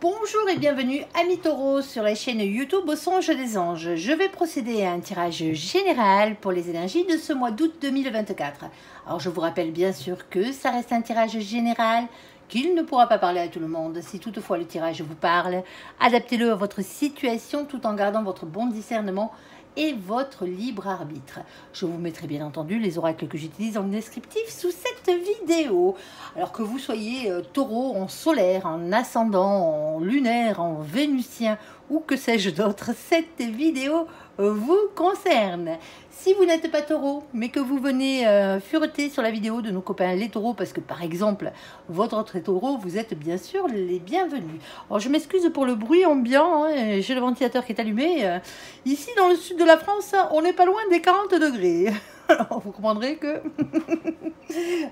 Bonjour et bienvenue amis taureaux sur la chaîne YouTube Au Songe des Anges. Je vais procéder à un tirage général pour les énergies de ce mois d'août 2024. Alors je vous rappelle bien sûr que ça reste un tirage général, qu'il ne pourra pas parler à tout le monde. Si toutefois le tirage vous parle, adaptez-le à votre situation tout en gardant votre bon discernement et votre libre arbitre. Je vous mettrai bien entendu les oracles que j'utilise en descriptif sous cette vidéo. Alors que vous soyez taureau en solaire, en ascendant, en lunaire, en vénusien ou que sais-je d'autre, cette vidéo vous concerne. Si vous n'êtes pas taureau, mais que vous venez fureter sur la vidéo de nos copains les taureaux, parce que par exemple, votre autre taureau, vous êtes bien sûr les bienvenus. Alors je m'excuse pour le bruit ambiant, hein, j'ai le ventilateur qui est allumé. Ici, dans le sud de la France, on n'est pas loin des 40 degrés. Alors vous comprendrez que...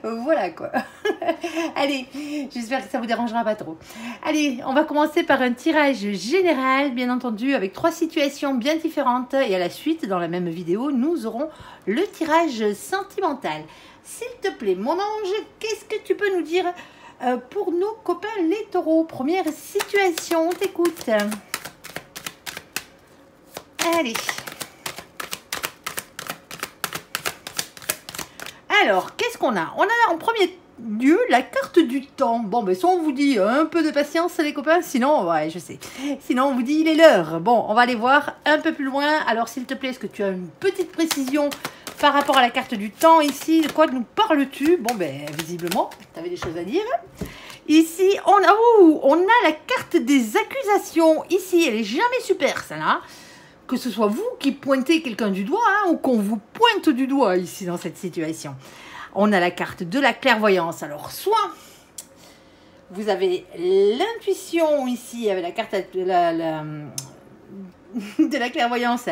voilà quoi. Allez, j'espère que ça vous dérangera pas trop. Allez, on va commencer par un tirage général, bien entendu, avec 3 situations bien différentes. Et à la suite, dans la même vidéo, nous aurons le tirage sentimental. S'il te plaît, mon ange, qu'est-ce que tu peux nous dire pour nos copains les taureaux? Première situation, on t'écoute. Allez. Alors, qu'est-ce qu'on a? On a en premier lieu la carte du temps. Bon, ben soit on vous dit un peu de patience les copains, sinon, ouais, je sais. Sinon, on vous dit il est l'heure. Bon, on va aller voir un peu plus loin. Alors, s'il te plaît, est-ce que tu as une petite précision par rapport à la carte du temps ici? De quoi nous parles-tu? Bon, ben, visiblement, tu avais des choses à dire. Ici, on a la carte des accusations. Ici, elle est jamais super, celle-là. Que ce soit vous qui pointez quelqu'un du doigt hein, ou qu'on vous pointe du doigt ici dans cette situation. On a la carte de la clairvoyance. Alors, soit vous avez l'intuition ici avec la carte de la clairvoyance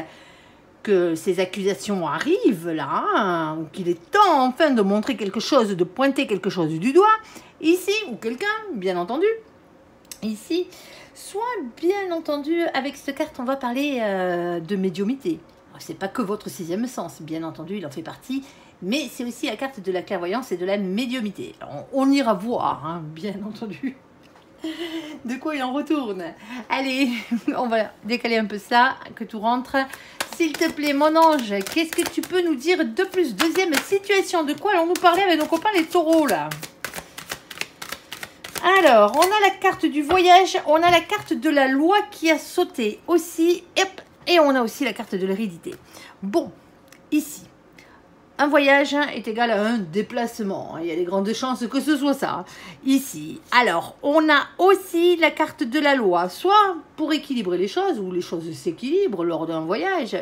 que ces accusations arrivent là, hein, ou qu'il est temps enfin de montrer quelque chose, de pointer quelque chose du doigt, ici, ou quelqu'un, bien entendu, ici. Soit, bien entendu, avec cette carte, on va parler de médiumnité. Ce n'est pas que votre 6e sens, bien entendu, il en fait partie, mais c'est aussi la carte de la clairvoyance et de la médiumité. Alors, on ira voir, hein, bien entendu, de quoi il en retourne. Allez, on va décaler un peu ça, que tout rentre. S'il te plaît, mon ange, qu'est-ce que tu peux nous dire de plus? Deuxième situation, de quoi allons-nous parler avec nos copains les taureaux, là? Alors, on a la carte du voyage, on a la carte de la loi qui a sauté aussi, et on a aussi la carte de l'hérédité. Bon, ici, un voyage est égal à un déplacement. Il y a des grandes chances que ce soit ça. Ici, alors, on a aussi la carte de la loi, soit pour équilibrer les choses, ou les choses s'équilibrent lors d'un voyage.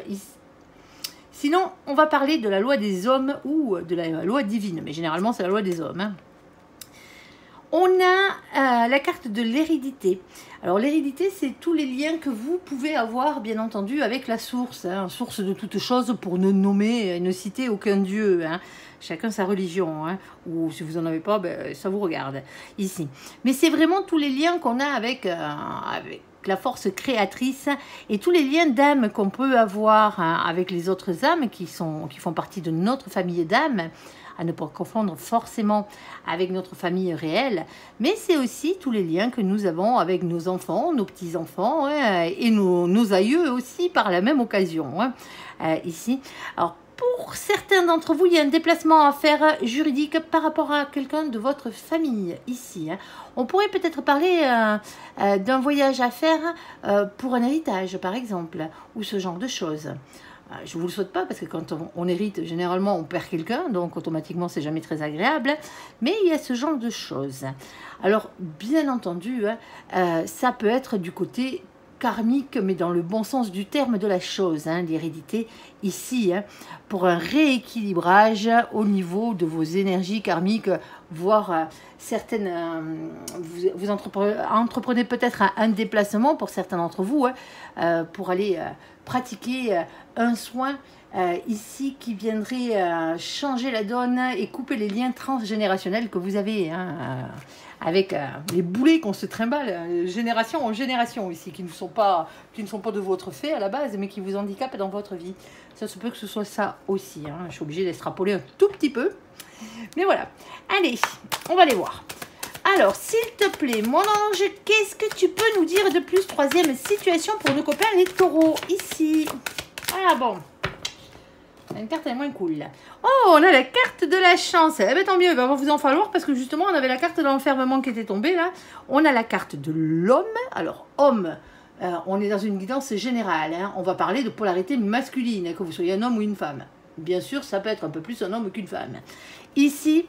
Sinon, on va parler de la loi des hommes ou de la loi divine, mais généralement, c'est la loi des hommes, hein. On a la carte de l'hérédité. Alors l'hérédité, c'est tous les liens que vous pouvez avoir, bien entendu, avec la source. Hein, source de toutes choses pour ne nommer et ne citer aucun dieu. Hein. Chacun sa religion. Hein, ou si vous n'en avez pas, ben, ça vous regarde ici. Mais c'est vraiment tous les liens qu'on a avec la force créatrice et tous les liens d'âme qu'on peut avoir hein, avec les autres âmes qui font partie de notre famille d'âmes, à ne pas confondre forcément avec notre famille réelle, mais c'est aussi tous les liens que nous avons avec nos enfants, nos petits-enfants hein, et nos aïeux aussi par la même occasion hein, ici. Alors, pour certains d'entre vous, il y a un déplacement à faire juridique par rapport à quelqu'un de votre famille ici. Hein. On pourrait peut-être parler d'un voyage à faire pour un héritage, par exemple, ou ce genre de choses. Je ne vous le souhaite pas parce que quand on hérite, généralement, on perd quelqu'un, donc automatiquement, c'est jamais très agréable. Mais il y a ce genre de choses. Alors, bien entendu, hein, ça peut être du côté karmique, mais dans le bon sens du terme de la chose, hein, l'hérédité ici, hein, pour un rééquilibrage au niveau de vos énergies karmiques, voire certaines, vous entreprenez peut-être un déplacement pour certains d'entre vous, hein, pour aller pratiquer un soin ici qui viendrait changer la donne et couper les liens transgénérationnels que vous avez hein, avec les boulets qu'on se trimballe génération en génération ici, qui ne sont pas de votre fait à la base, mais qui vous handicapent dans votre vie. Ça se peut que ce soit ça aussi. Hein. Je suis obligée d'extrapoler un tout petit peu. Mais voilà. Allez, on va les voir. Alors, s'il te plaît, mon ange, qu'est-ce que tu peux nous dire de plus? Troisième situation pour nos copains les taureaux, ici. Ah bon. Une carte elle est moins cool. Oh, on a la carte de la chance. Eh bien, tant mieux, il va vous en falloir parce que justement, on avait la carte de l'enfermement qui était tombée là. On a la carte de l'homme. Alors, homme, on est dans une guidance générale. Hein. On va parler de polarité masculine, hein, que vous soyez un homme ou une femme. Bien sûr, ça peut être un peu plus un homme qu'une femme. Ici,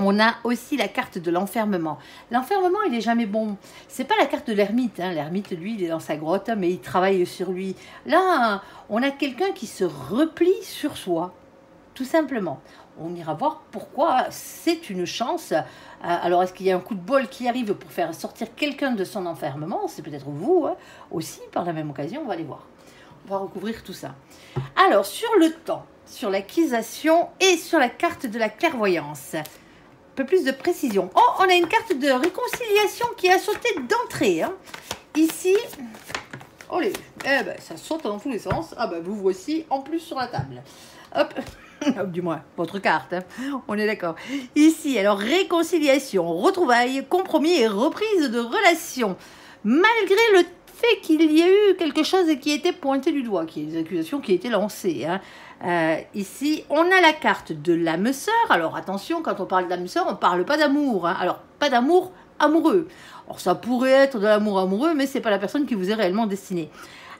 on a aussi la carte de l'enfermement. L'enfermement, il n'est jamais bon. C'est pas la carte de l'ermite. Hein. L'ermite, lui, il est dans sa grotte, mais il travaille sur lui. Là, on a quelqu'un qui se replie sur soi, tout simplement. On ira voir pourquoi c'est une chance. Alors, est-ce qu'il y a un coup de bol qui arrive pour faire sortir quelqu'un de son enfermement? C'est peut-être vous, hein, aussi, par la même occasion. On va aller voir. On va recouvrir tout ça. Alors, sur le temps, sur l'acquisition et sur la carte de la clairvoyance. Un peu plus de précision. Oh, on a une carte de réconciliation qui a sauté d'entrée. Hein. Ici, oh les, eh ben, ça saute dans tous les sens. Ah ben, vous voici en plus sur la table. Hop, hop du moins, votre carte. Hein. On est d'accord. Ici, alors, réconciliation, retrouvailles, compromis et reprise de relations. Malgré le fait qu'il y ait eu quelque chose qui était pointé du doigt, qui est des accusations qui étaient lancées. Hein. Ici, on a la carte de l'âme sœur. Alors attention, quand on parle d'âme sœur, on ne parle pas d'amour. Hein. Alors, pas d'amour amoureux. Alors, ça pourrait être de l'amour amoureux, mais ce n'est pas la personne qui vous est réellement destinée.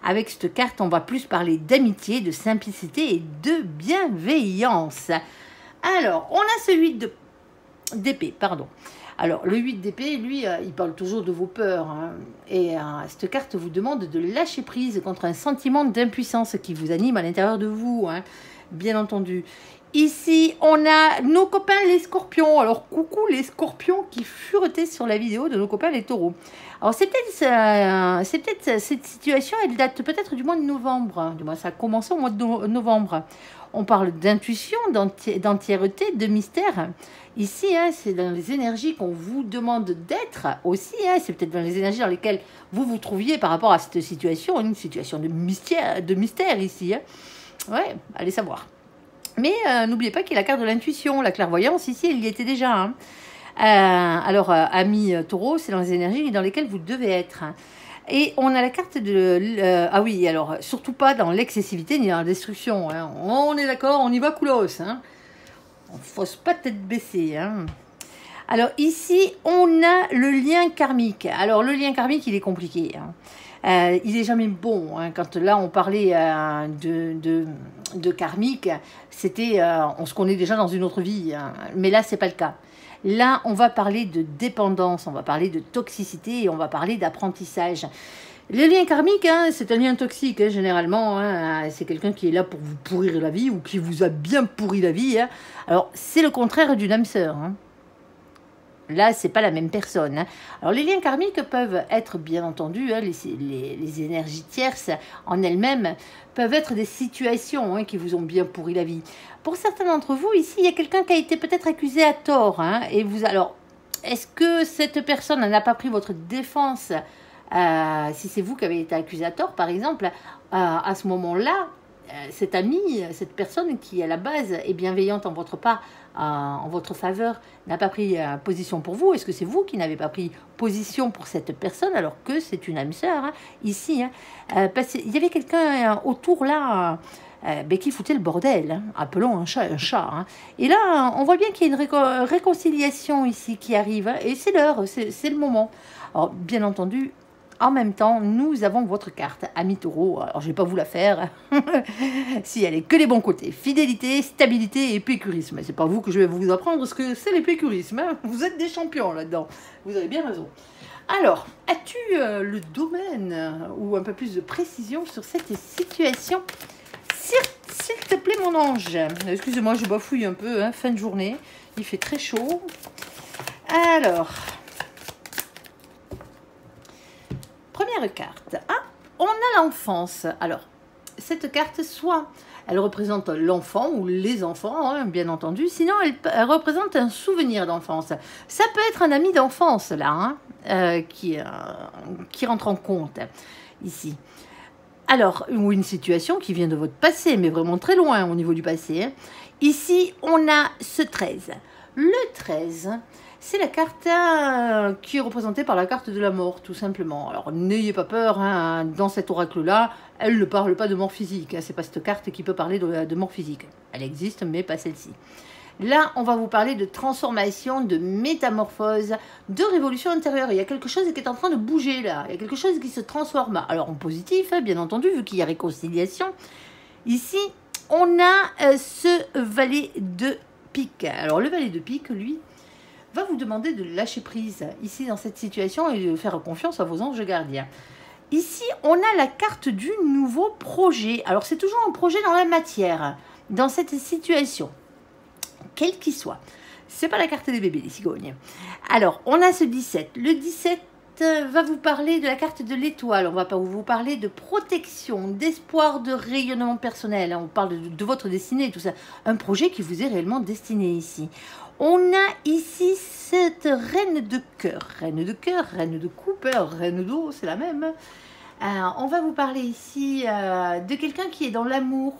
Avec cette carte, on va plus parler d'amitié, de simplicité et de bienveillance. Alors, on a ce 8 d'épée, pardon. Alors, le 8 d'épée, lui, il parle toujours de vos peurs. Hein. Et cette carte vous demande de lâcher prise contre un sentiment d'impuissance qui vous anime à l'intérieur de vous, hein, bien entendu. Ici, on a nos copains les scorpions. Alors, coucou les scorpions qui furetaient sur la vidéo de nos copains les taureaux. Alors, c'est peut-être cette situation, elle date peut-être du mois de novembre. Du moins, ça a commencé au mois de novembre. On parle d'intuition, d'entièreté, de mystère. Ici, hein, c'est dans les énergies qu'on vous demande d'être aussi. Hein, c'est peut-être dans les énergies dans lesquelles vous vous trouviez par rapport à cette situation, une situation de mystère ici. Hein. Ouais, allez savoir. Mais n'oubliez pas qu'il y a la carte de l'intuition, la clairvoyance. Ici, elle y était déjà. Hein. Alors, amis taureaux, c'est dans les énergies dans lesquelles vous devez être. Hein. Et on a la carte de... ah oui, alors, surtout pas dans l'excessivité ni dans la destruction. Hein. On est d'accord, on y va coolos. Hein. On ne fausse pas tête baissée. Hein. Alors, ici, on a le lien karmique. Alors, le lien karmique, il est compliqué. Hein. Il n'est jamais bon. Hein. Quand là, on parlait de karmique, c'était... on se connaît déjà dans une autre vie. Hein. Mais là, ce n'est pas le cas. Là, on va parler de dépendance, on va parler de toxicité et on va parler d'apprentissage. Le lien karmique, hein, c'est un lien toxique, hein, généralement. Hein, c'est quelqu'un qui est là pour vous pourrir la vie ou qui vous a bien pourri la vie. Hein. Alors, c'est le contraire d'une âme sœur. Hein. Là, c'est pas la même personne. Hein. Alors, les liens karmiques peuvent être, bien entendu, hein, les énergies tierces en elles-mêmes peuvent être des situations hein, qui vous ont bien pourri la vie. Pour certains d'entre vous, ici, il y a quelqu'un qui a été peut-être accusé à tort. Hein, et vous, alors, est-ce que cette personne n'a pas pris votre défense si c'est vous qui avez été accusé à tort, par exemple, à ce moment-là, cet ami, cette personne qui, à la base, est bienveillante en votre part, en votre faveur, n'a pas pris position pour vous. Est-ce que c'est vous qui n'avez pas pris position pour cette personne alors que c'est une âme sœur, hein, ici parce qu'il y avait quelqu'un autour là qui foutait le bordel, hein, appelons un chat un chat. Hein. Et là, on voit bien qu'il y a une réconciliation ici qui arrive, hein, et c'est l'heure, c'est le moment. Alors, bien entendu, en même temps, nous avons votre carte, ami taureau. Alors, je ne vais pas vous la faire. Si, elle est que les bons côtés. Fidélité, stabilité et pécurisme. C'est pas vous que je vais vous apprendre ce que c'est l'épécurisme. Hein. Vous êtes des champions là-dedans. Vous avez bien raison. Alors, as-tu le domaine ou un peu plus de précision sur cette situation? S'il te plaît, mon ange. Excusez-moi, je bafouille un peu. Hein, fin de journée. Il fait très chaud. Alors... Première carte, ah, on a l'enfance. Alors, cette carte, soit elle représente l'enfant ou les enfants, hein, bien entendu, sinon elle représente un souvenir d'enfance. Ça peut être un ami d'enfance, là, hein, qui rentre en compte, ici. Alors, ou une situation qui vient de votre passé, mais vraiment très loin au niveau du passé. Hein. Ici, on a ce 13. Le 13, c'est la carte qui est représentée par la carte de la mort, tout simplement. Alors, n'ayez pas peur, hein, dans cet oracle-là, elle ne parle pas de mort physique. Hein, c'est pas cette carte qui peut parler de mort physique. Elle existe, mais pas celle-ci. Là, on va vous parler de transformation, de métamorphose, de révolution intérieure. Il y a quelque chose qui est en train de bouger là. Il y a quelque chose qui se transforme. Alors en positif, bien entendu, vu qu'il y a réconciliation. Ici, on a ce valet de pique. Alors le valet de pique, lui, va vous demander de lâcher prise ici dans cette situation et de faire confiance à vos anges gardiens. Ici, on a la carte du nouveau projet. Alors c'est toujours un projet dans la matière, dans cette situation. Quel qu'il soit. C'est pas la carte des bébés, les cigognes. Alors, on a ce 17. Le 17 va vous parler de la carte de l'étoile. On va pas vous parler de protection, d'espoir, de rayonnement personnel. On parle de votre destinée, tout ça. Un projet qui vous est réellement destiné ici. On a ici cette reine de cœur. Reine de cœur, reine de coupe, reine d'eau, c'est la même. On va vous parler ici de quelqu'un qui est dans l'amour.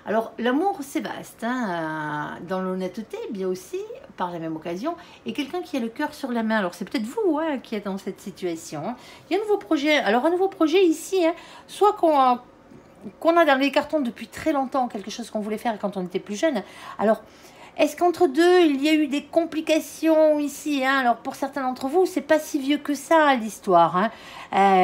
Alors, l'amour, c'est vaste, hein, dans l'honnêteté, bien aussi, par la même occasion, et quelqu'un qui a le cœur sur la main. Alors, c'est peut-être vous hein, qui êtes dans cette situation. Hein. Il y a un nouveau projet. Alors, un nouveau projet ici, hein, soit qu'on a dans les cartons depuis très longtemps, quelque chose qu'on voulait faire quand on était plus jeune. Alors, est-ce qu'entre deux, il y a eu des complications ici hein? Alors, pour certains d'entre vous, c'est pas si vieux que ça, l'histoire. Hein.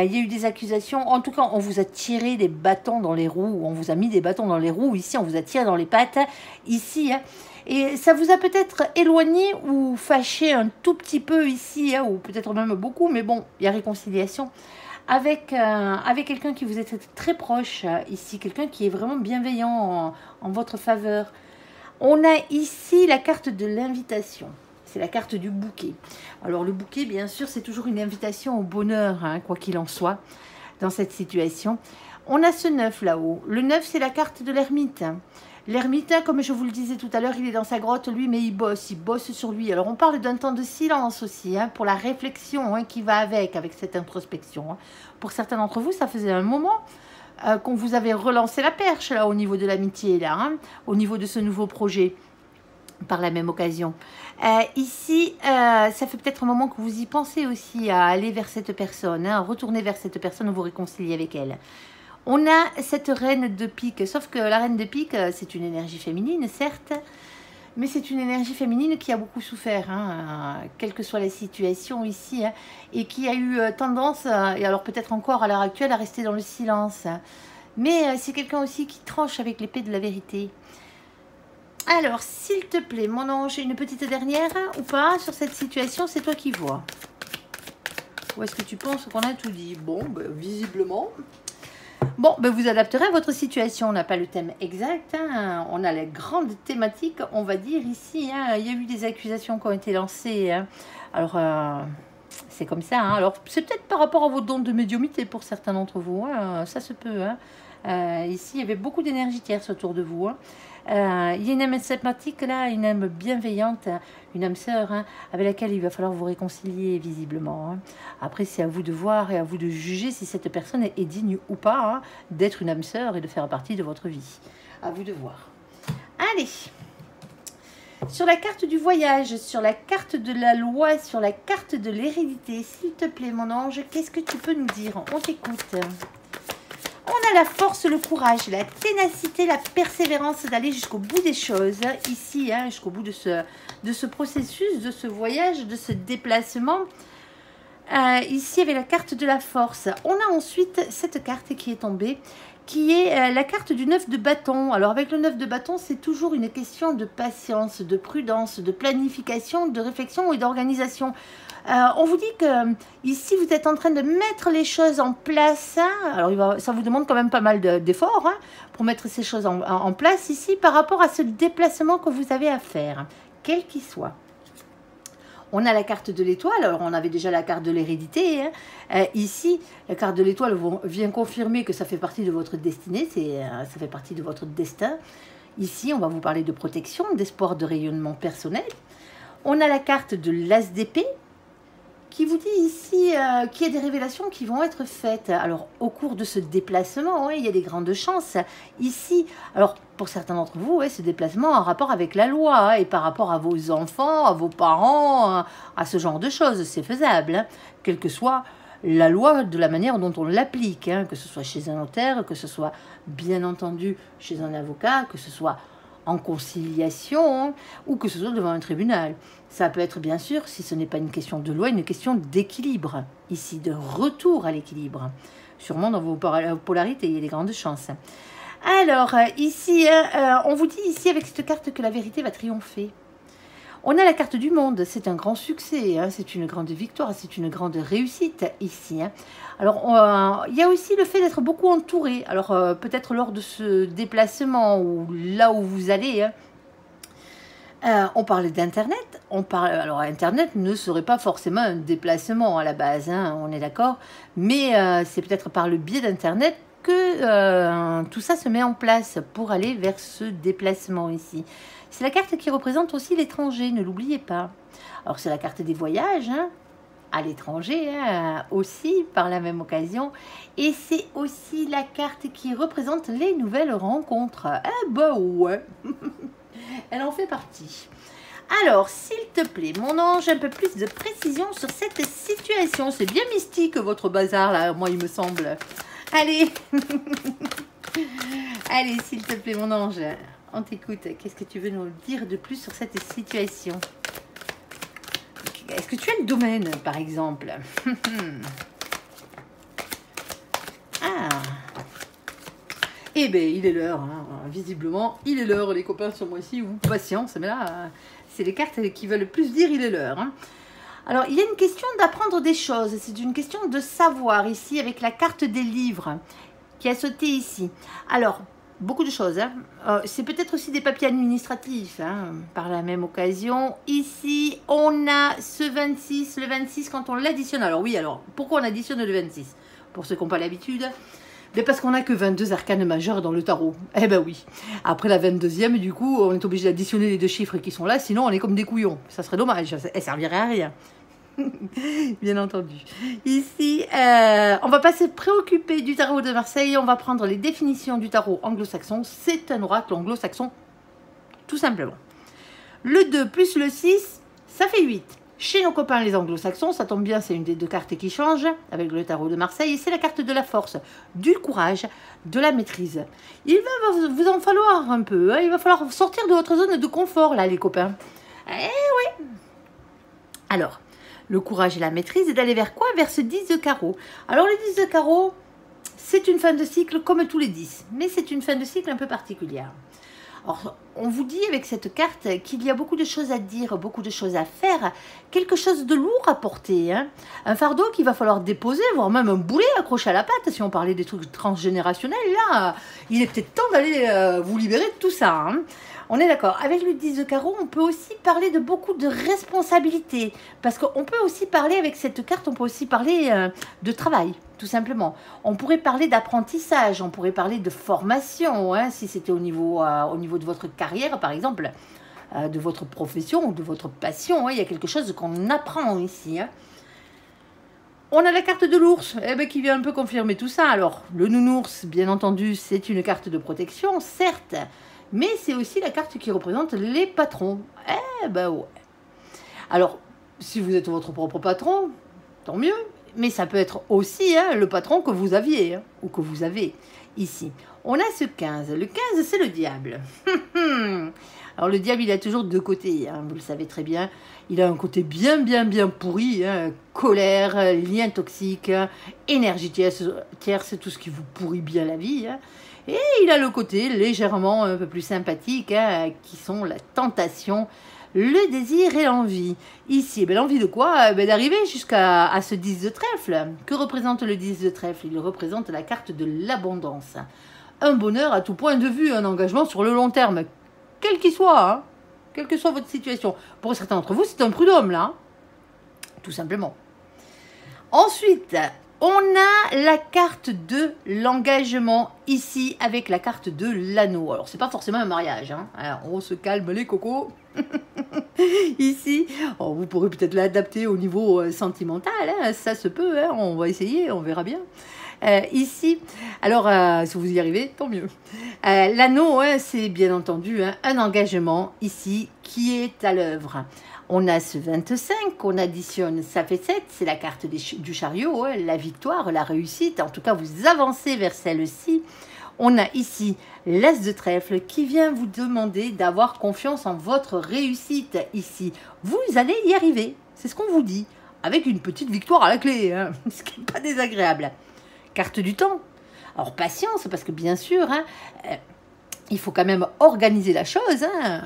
Il y a eu des accusations. En tout cas, on vous a tiré des bâtons dans les roues. On vous a mis des bâtons dans les roues. Ici, on vous a tiré dans les pattes. Ici, hein. Et ça vous a peut-être éloigné ou fâché un tout petit peu ici, hein, ou peut-être même beaucoup. Mais bon, il y a réconciliation. Avec quelqu'un qui vous est très proche ici. Quelqu'un qui est vraiment bienveillant en votre faveur. On a ici la carte de l'invitation. C'est la carte du bouquet. Alors le bouquet, bien sûr, c'est toujours une invitation au bonheur, hein, quoi qu'il en soit, dans cette situation. On a ce 9 là-haut. Le 9, c'est la carte de l'ermite. L'ermite, comme je vous le disais tout à l'heure, il est dans sa grotte, lui, mais il bosse sur lui. Alors on parle d'un temps de silence aussi, hein, pour la réflexion hein, qui va avec cette introspection. Hein. Pour certains d'entre vous, ça faisait un moment qu'on vous avait relancé la perche là au niveau de l'amitié, là, hein, au niveau de ce nouveau projet, par la même occasion. Ici, ça fait peut-être un moment que vous y pensez aussi à aller vers cette personne, hein, retourner vers cette personne, vous réconcilier avec elle. On a cette reine de pique, sauf que la reine de pique, c'est une énergie féminine, certes, mais c'est une énergie féminine qui a beaucoup souffert, hein, quelle que soit la situation ici, hein, et qui a eu tendance, et alors peut-être encore à l'heure actuelle, à rester dans le silence. Mais c'est quelqu'un aussi qui tranche avec l'épée de la vérité. Alors, s'il te plaît, mon ange, une petite dernière ou pas sur cette situation, c'est toi qui vois. Ou est-ce que tu penses qu'on a tout dit? Bon, ben, visiblement... Bon, ben vous adapterez à votre situation. On n'a pas le thème exact. Hein. On a les grandes thématiques, on va dire, ici. Hein. Il y a eu des accusations qui ont été lancées. Hein. Alors, c'est comme ça. Hein. Alors, c'est peut-être par rapport à vos dons de médiumnité pour certains d'entre vous. Hein. Ça se peut. Hein. Ici, il y avait beaucoup d'énergie tierce autour de vous. Hein. Il y a une âme sympathique là, une âme bienveillante, une âme sœur hein, avec laquelle il va falloir vous réconcilier visiblement. Hein. Après, c'est à vous de voir et à vous de juger si cette personne est digne ou pas hein, d'être une âme sœur et de faire partie de votre vie. À vous de voir. Allez, sur la carte du voyage, sur la carte de la loi, sur la carte de l'hérédité, s'il te plaît mon ange, qu'est-ce que tu peux nous dire? On t'écoute. On a la force, le courage, la ténacité, la persévérance d'aller jusqu'au bout des choses. Ici, hein, jusqu'au bout de ce processus, de ce voyage, de ce déplacement. Ici, avec la carte de la force. On a ensuite cette carte qui est tombée, qui est la carte du 9 de bâton. Alors, avec le 9 de bâton, c'est toujours une question de patience, de prudence, de planification, de réflexion et d'organisation. On vous dit que ici, vous êtes en train de mettre les choses en place. Hein. Alors, ça vous demande quand même pas mal d'efforts hein, pour mettre ces choses en place ici par rapport à ce déplacement que vous avez à faire, quel qu'il soit. On a la carte de l'étoile. Alors, on avait déjà la carte de l'hérédité. Hein. Ici, la carte de l'étoile vient confirmer que ça fait partie de votre destinée. Ça fait partie de votre destin. Ici, on va vous parler de protection, d'espoir, de rayonnement personnel. On a la carte de l'as d'épée. qui vous dit ici qu'il y a des révélations qui vont être faites. Alors, au cours de ce déplacement, il y a des grandes chances ici. Alors, pour certains d'entre vous, ce déplacement a un rapport avec la loi et par rapport à vos enfants, à vos parents, à ce genre de choses. C'est faisable, quelle que soit la loi de la manière dont on l'applique, que ce soit chez un notaire, que ce soit bien entendu chez un avocat, que ce soit en conciliation ou que ce soit devant un tribunal. Ça peut être bien sûr, si ce n'est pas une question de loi, une question d'équilibre, ici, de retour à l'équilibre. Sûrement dans vos polarités, il y a des grandes chances. Alors, ici, on vous dit ici avec cette carte que la vérité va triompher. On a la carte du monde, c'est un grand succès, c'est une grande victoire, c'est une grande réussite ici. Alors, il y a aussi le fait d'être beaucoup entouré. Alors, peut-être lors de ce déplacement ou là où vous allez, on parlait d'Internet. Alors, Internet ne serait pas forcément un déplacement à la base, on est d'accord. Mais c'est peut-être par le biais d'Internet que tout ça se met en place pour aller vers ce déplacement ici. C'est la carte qui représente aussi l'étranger, ne l'oubliez pas. Alors, c'est la carte des voyages, à l'étranger, aussi, par la même occasion. Et c'est aussi la carte qui représente les nouvelles rencontres. Eh ben ouais, elle en fait partie. Alors, s'il te plaît, mon ange, un peu plus de précision sur cette situation. C'est bien mystique, votre bazar, là, moi, il me semble. Allez, allez, s'il te plaît, mon ange. On t'écoute. Qu'est-ce que tu veux nous dire de plus sur cette situation? Est-ce que tu as le domaine, par exemple? Ah. Eh bien, il est l'heure. Visiblement, il est l'heure, les copains sur moi ici. Ou patience, mais là, c'est les cartes qui veulent plus dire il est l'heure. Alors, il y a une question d'apprendre des choses. C'est une question de savoir ici, avec la carte des livres qui a sauté ici. Alors, beaucoup de choses. C'est peut-être aussi des papiers administratifs, par la même occasion. Ici, on a ce 26, le 26 quand on l'additionne. Alors oui, alors pourquoi on additionne le 26? Pour ceux qui n'ont pas l'habitude, mais parce qu'on n'a que 22 arcanes majeures dans le tarot. Eh ben oui. Après la 22e, du coup, on est obligé d'additionner les deux chiffres qui sont là, sinon on est comme des couillons. Ça serait dommage, elle servirait à rien. Bien entendu. Ici, on va pas se préoccuper du tarot de Marseille, on va prendre les définitions du tarot anglo-saxon. C'est un oracle anglo-saxon, tout simplement. Le 2 plus le 6, ça fait 8. Chez nos copains les anglo-saxons, ça tombe bien, c'est une des deux cartes qui change avec le tarot de Marseille. Et c'est la carte de la force, du courage, de la maîtrise. Il va vous en falloir un peu, il va falloir sortir de votre zone de confort, là, les copains. Eh oui. Alors, le courage et la maîtrise, et d'aller vers quoi? Vers ce 10 de carreau. Alors, le 10 de carreau, c'est une fin de cycle comme tous les 10, mais c'est une fin de cycle un peu particulière. Alors, on vous dit avec cette carte qu'il y a beaucoup de choses à dire, beaucoup de choses à faire, quelque chose de lourd à porter, un fardeau qu'il va falloir déposer, voire même un boulet accroché à la patte, si on parlait des trucs transgénérationnels, là, il est peut-être temps d'aller vous libérer de tout ça. On est d'accord. Avec le 10 de carreau, on peut aussi parler de beaucoup de responsabilités. Parce qu'on peut aussi parler, avec cette carte, on peut aussi parler de travail, tout simplement. On pourrait parler d'apprentissage, on pourrait parler de formation, si c'était au niveau de votre carrière, par exemple, de votre profession ou de votre passion. Il y a quelque chose qu'on apprend ici. On a la carte de l'ours, qui vient un peu confirmer tout ça. Alors, le nounours, bien entendu, c'est une carte de protection, certes, mais c'est aussi la carte qui représente les patrons. Eh ben ouais. Alors, si vous êtes votre propre patron, tant mieux. Mais ça peut être aussi le patron que vous aviez, ou que vous avez ici. On a ce 15. Le 15, c'est le diable. Alors, le diable, il a toujours deux côtés, vous le savez très bien. Il a un côté bien pourri, colère, lien toxique, énergie tierce, tout ce qui vous pourrit bien la vie. Et il a le côté légèrement un peu plus sympathique, qui sont la tentation, le désir et l'envie. Ici, l'envie de quoi? D'arriver jusqu'à ce 10 de trèfle. Que représente le 10 de trèfle? Il représente la carte de l'abondance. Un bonheur à tout point de vue, un engagement sur le long terme, quel qu'il soit, quelle que soit votre situation. Pour certains d'entre vous, c'est un prud'homme, là, tout simplement. Ensuite, On a la carte de l'engagement ici avec la carte de l'anneau. Alors, c'est pas forcément un mariage. Hein. Alors, on se calme les cocos. Ici, oh, vous pourrez peut-être l'adapter au niveau sentimental. Hein. Ça se peut. Hein. On va essayer, on verra bien. Ici, alors, si vous y arrivez, tant mieux. L'anneau, hein, c'est bien entendu hein, un engagement ici qui est à l'œuvre. On a ce 25, on additionne, ça fait 7, c'est la carte du chariot, hein, la victoire, la réussite, en tout cas vous avancez vers celle-ci. On a ici l'As de trèfle qui vient vous demander d'avoir confiance en votre réussite ici. Vous allez y arriver, c'est ce qu'on vous dit, avec une petite victoire à la clé, hein, ce qui n'est pas désagréable. Carte du temps, alors patience, parce que bien sûr, hein, il faut quand même organiser la chose, hein.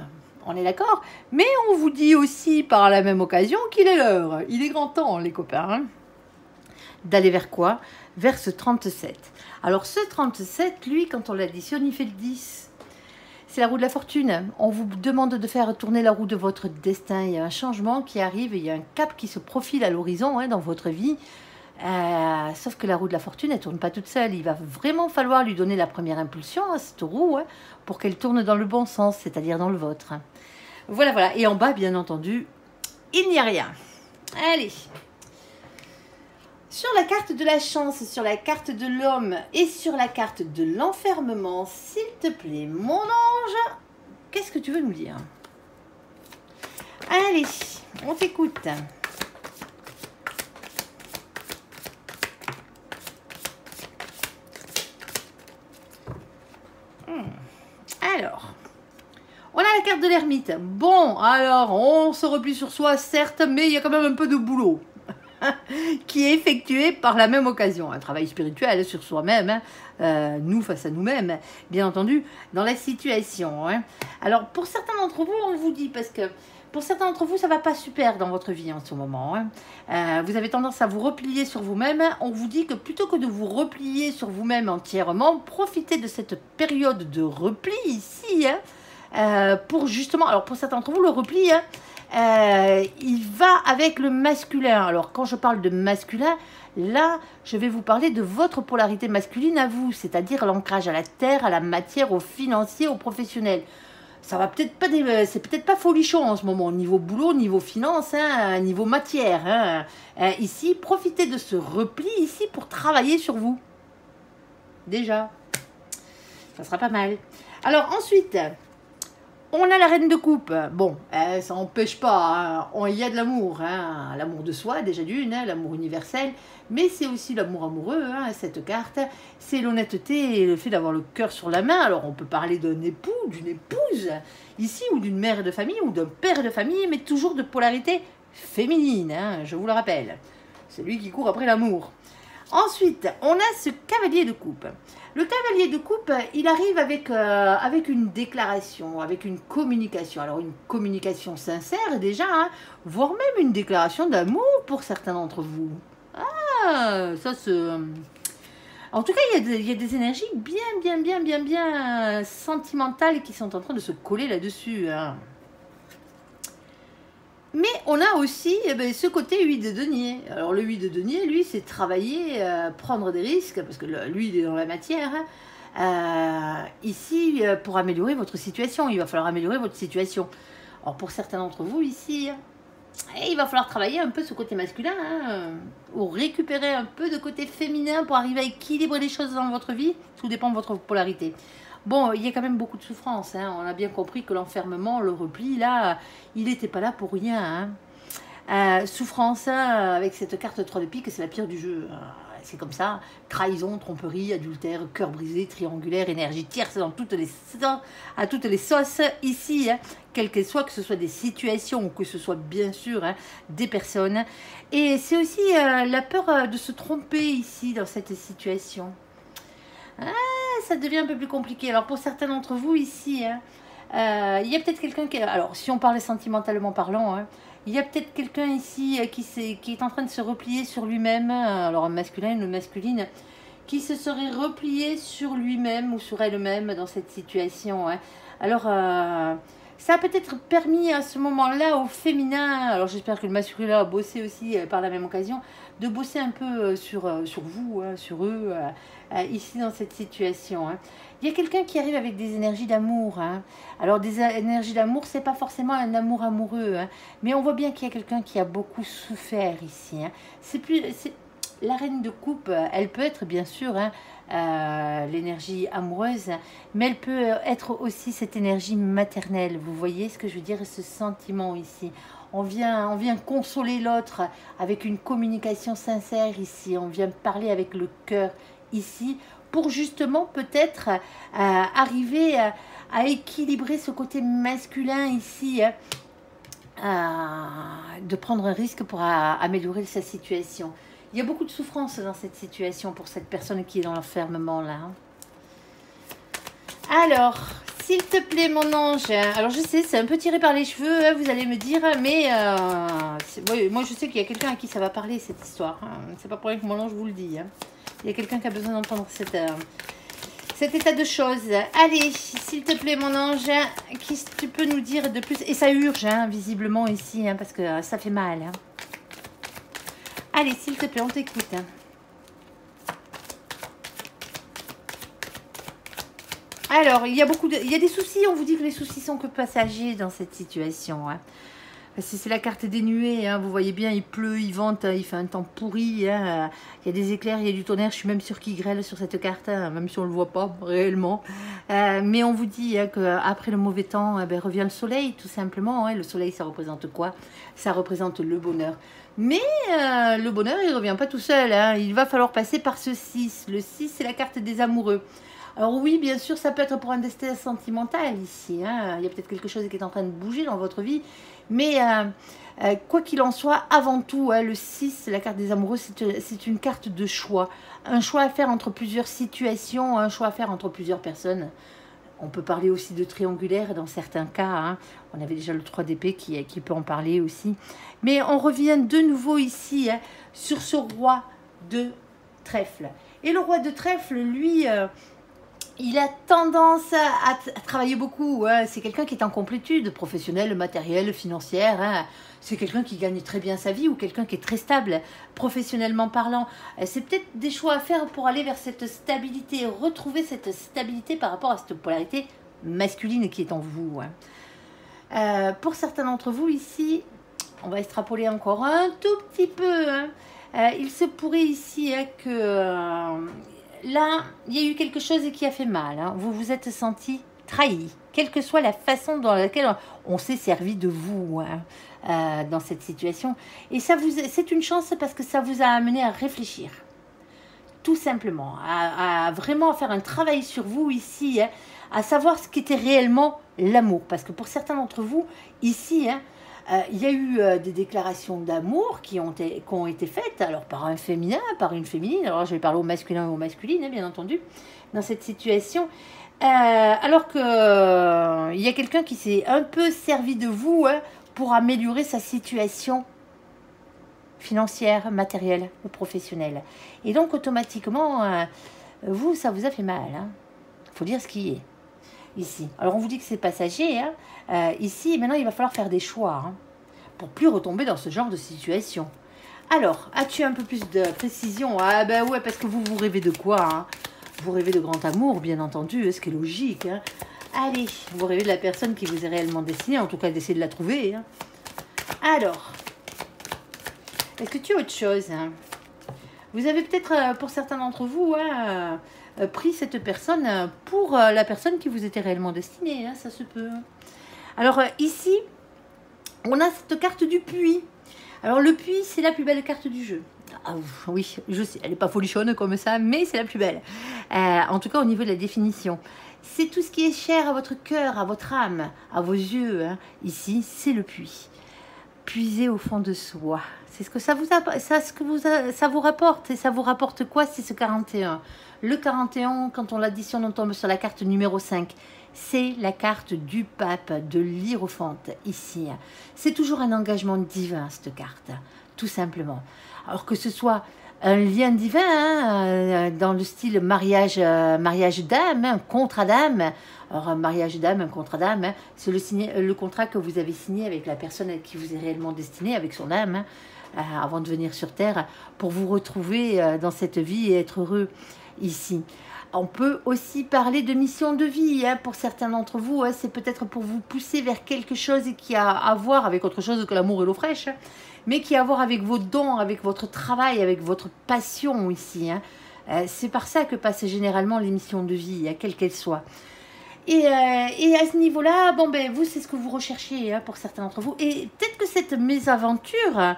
On est d'accord? Mais on vous dit aussi par la même occasion qu'il est l'heure. Il est grand temps, les copains. Hein, d'aller vers quoi? Vers ce 37. Alors ce 37, lui, quand on l'additionne, il fait le 10. C'est la roue de la fortune. On vous demande de faire tourner la roue de votre destin. Il y a un changement qui arrive, il y a un cap qui se profile à l'horizon hein, dans votre vie. Sauf que la roue de la fortune, elle ne tourne pas toute seule. Il va vraiment falloir lui donner la première impulsion à cette roue hein, pour qu'elle tourne dans le bon sens, c'est-à-dire dans le vôtre. Voilà, voilà. Et en bas, bien entendu, il n'y a rien. Allez. Sur la carte de la chance, sur la carte de l'homme et sur la carte de l'enfermement, s'il te plaît, mon ange, qu'est-ce que tu veux nous dire? Allez, on t'écoute. Alors, on a la carte de l'ermite. Bon, alors, on se replie sur soi, certes, mais il y a quand même un peu de boulot qui est effectué par la même occasion. Un travail spirituel sur soi-même, hein, nous face à nous-mêmes, bien entendu, dans la situation. Hein. Alors, pour certains d'entre vous, on vous dit, parce que pour certains d'entre vous, ça ne va pas super dans votre vie en ce moment. Hein. Vous avez tendance à vous replier sur vous-même. On vous dit que plutôt que de vous replier sur vous-même entièrement, profitez de cette période de repli ici, hein, pour justement, alors pour certains d'entre vous, le repli, hein, il va avec le masculin. Alors quand je parle de masculin, là, je vais vous parler de votre polarité masculine à vous, c'est-à-dire l'ancrage à la terre, à la matière, au financier, au professionnel. Ça va peut-être pas, c'est peut-être pas folichon en ce moment, au niveau boulot, niveau finance, hein, niveau matière. Hein. Ici, profitez de ce repli ici pour travailler sur vous. Déjà, ça sera pas mal. Alors ensuite, on a la reine de coupe. Bon, ça n'empêche pas, hein. Il y a de l'amour, hein. L'amour de soi, déjà d'une, hein, l'amour universel, mais c'est aussi l'amour amoureux, hein, cette carte. C'est l'honnêteté et le fait d'avoir le cœur sur la main. Alors, on peut parler d'un époux, d'une épouse, ici, ou d'une mère de famille, ou d'un père de famille, mais toujours de polarité féminine, hein, je vous le rappelle. Celui qui court après l'amour. Ensuite, on a ce cavalier de coupe. Le cavalier de coupe, il arrive avec une déclaration, avec une communication. Alors, une communication sincère déjà, hein, voire même une déclaration d'amour pour certains d'entre vous. Ah, ça se... En tout cas, il y a des énergies bien sentimentales qui sont en train de se coller là-dessus. Hein. Mais on a aussi ce côté 8 de denier. Alors le 8 de denier, lui, c'est travailler, prendre des risques, parce que lui, il est dans la matière. Hein. Ici, pour améliorer votre situation, il va falloir améliorer votre situation. Alors pour certains d'entre vous ici, il va falloir travailler un peu ce côté masculin, hein, ou récupérer un peu de côté féminin pour arriver à équilibrer les choses dans votre vie. Tout dépend de votre polarité. Bon, il y a quand même beaucoup de souffrance. Hein. On a bien compris que l'enfermement, le repli, là, il n'était pas là pour rien. Hein. Souffrance, hein, avec cette carte 3 de pique, c'est la pire du jeu. C'est comme ça. Trahison, tromperie, adultère, cœur brisé, triangulaire, énergie tierce à toutes les sauces ici. Hein, quelles qu'elles soient, que ce soit des situations ou que ce soit bien sûr hein, des personnes. Et c'est aussi la peur de se tromper ici dans cette situation. Ça devient un peu plus compliqué. Alors pour certains d'entre vous ici, hein, il y a peut-être quelqu'un qui... Alors si on parlait sentimentalement parlant, hein, il y a peut-être quelqu'un ici qui est en train de se replier sur lui-même. Alors un masculin, une masculine, qui se serait replié sur lui-même ou sur elle-même dans cette situation. Hein. Alors ça a peut-être permis à ce moment-là au féminin, alors j'espère que le masculin a bossé aussi par la même occasion, de bosser un peu sur vous, hein, sur eux, ici dans cette situation. Hein. Il y a quelqu'un qui arrive avec des énergies d'amour. Hein. Alors des énergies d'amour, c'est pas forcément un amour amoureux, hein, mais on voit bien qu'il y a quelqu'un qui a beaucoup souffert ici. Hein. La reine de coupe, elle peut être bien sûr hein, l'énergie amoureuse, mais elle peut être aussi cette énergie maternelle. Vous voyez ce que je veux dire, ce sentiment ici. On vient consoler l'autre avec une communication sincère ici. On vient parler avec le cœur ici pour justement peut-être arriver à équilibrer ce côté masculin ici, de prendre un risque pour améliorer sa situation. Il y a beaucoup de souffrance dans cette situation pour cette personne qui est dans l'enfermement là. Alors, s'il te plaît mon ange, alors je sais c'est un peu tiré par les cheveux, hein, vous allez me dire, mais moi je sais qu'il y a quelqu'un à qui ça va parler cette histoire. Hein. C'est pas pour rien que mon ange vous le dit. Hein. Il y a quelqu'un qui a besoin d'entendre cet état de choses. Allez, s'il te plaît mon ange, qu'est-ce que tu peux nous dire de plus? Et ça urge hein, visiblement ici, hein, parce que ça fait mal. Hein. Allez, s'il te plaît, on t'écoute. Hein. Alors, il y a des soucis. On vous dit que les soucis sont que passagers dans cette situation. Hein. C'est la carte des nuées. Hein. Vous voyez bien, il pleut, il vente, il fait un temps pourri. Hein. Il y a des éclairs, il y a du tonnerre. Je suis même sûre qu'il grêle sur cette carte, hein, même si on ne le voit pas réellement. Mais on vous dit hein, qu'après le mauvais temps, revient le soleil, tout simplement. Hein. Le soleil, ça représente quoi? Ça représente le bonheur. Mais le bonheur, il ne revient pas tout seul. Hein. Il va falloir passer par ce 6. Le 6, c'est la carte des amoureux. Alors oui, bien sûr, ça peut être pour un destin sentimental ici. Hein. Il y a peut-être quelque chose qui est en train de bouger dans votre vie. Mais quoi qu'il en soit, avant tout, hein, le 6, la carte des amoureux, c'est une carte de choix. Un choix à faire entre plusieurs situations, un choix à faire entre plusieurs personnes. On peut parler aussi de triangulaire dans certains cas. Hein. On avait déjà le 3 d'épée qui peut en parler aussi. Mais on revient de nouveau ici hein, sur ce roi de trèfle. Et le roi de trèfle, lui, il a tendance à travailler beaucoup. Hein. C'est quelqu'un qui est en complétude professionnelle, matérielle, financière. Hein. C'est quelqu'un qui gagne très bien sa vie ou quelqu'un qui est très stable, professionnellement parlant. C'est peut-être des choix à faire pour aller vers cette stabilité, retrouver cette stabilité par rapport à cette polarité masculine qui est en vous. Hein. Pour certains d'entre vous ici, on va extrapoler encore un tout petit peu. Hein. Il se pourrait ici hein, que là, il y a eu quelque chose qui a fait mal. Hein. Vous vous êtes senti trahi, quelle que soit la façon dans laquelle on s'est servi de vous. Hein. Dans cette situation et c'est une chance parce que ça vous a amené à réfléchir tout simplement à vraiment faire un travail sur vous ici hein, à savoir ce qu'était réellement l'amour parce que pour certains d'entre vous ici hein, il y a eu des déclarations d'amour qui ont été faites alors par un féminin, par une féminine, alors je vais parler au masculin et aux masculines hein, bien entendu dans cette situation alors que il y a quelqu'un qui s'est un peu servi de vous hein, pour améliorer sa situation financière, matérielle ou professionnelle. Et donc, automatiquement, vous, ça vous a fait mal. Hein. Faut dire ce qui est, ici. Alors, on vous dit que c'est passager. Hein. Ici, maintenant, il va falloir faire des choix hein, pour plus retomber dans ce genre de situation. Alors, as-tu un peu plus de précision? Ah ben ouais, parce que vous rêvez de quoi hein? Vous rêvez de grand amour, bien entendu, ce qui est logique. Hein. Allez, vous rêvez de la personne qui vous est réellement destinée, en tout cas d'essayer de la trouver. Hein. Alors, est-ce que tu as autre chose hein? Vous avez peut-être, pour certains d'entre vous, hein, pris cette personne pour la personne qui vous était réellement destinée. Hein, ça se peut. Alors ici, on a cette carte du puits. Alors le puits, c'est la plus belle carte du jeu. Ah, oui, je sais, elle n'est pas folichonne comme ça, mais c'est la plus belle. En tout cas, au niveau de la définition. C'est tout ce qui est cher à votre cœur, à votre âme, à vos yeux. Hein. Ici, c'est le puits. Puiser au fond de soi. C'est ce que ça vous rapporte. Et ça vous rapporte quoi? C'est ce 41. Le 41, quand on l'additionne, on tombe sur la carte numéro 5. C'est la carte du pape de l'Hiérophante, ici. C'est toujours un engagement divin, cette carte. Tout simplement. Alors que ce soit un lien divin, hein, dans le style mariage d'âme, un contrat d'âme. Alors, un mariage d'âme, un contrat d'âme, hein, c'est le contrat que vous avez signé avec la personne à qui vous est réellement destiné, avec son âme. avant de venir sur Terre, pour vous retrouver dans cette vie et être heureux ici. On peut aussi parler de mission de vie, hein, pour certains d'entre vous, hein, c'est peut-être pour vous pousser vers quelque chose qui a à voir avec autre chose que l'amour et l'eau fraîche, hein, mais qui a à voir avec vos dons, avec votre travail, avec votre passion ici. Hein. C'est par ça que passent généralement les missions de vie, hein, quelles qu'elles soient. Et à ce niveau-là, bon, ben, vous, c'est ce que vous recherchez, hein, pour certains d'entre vous. Et peut-être que cette mésaventure,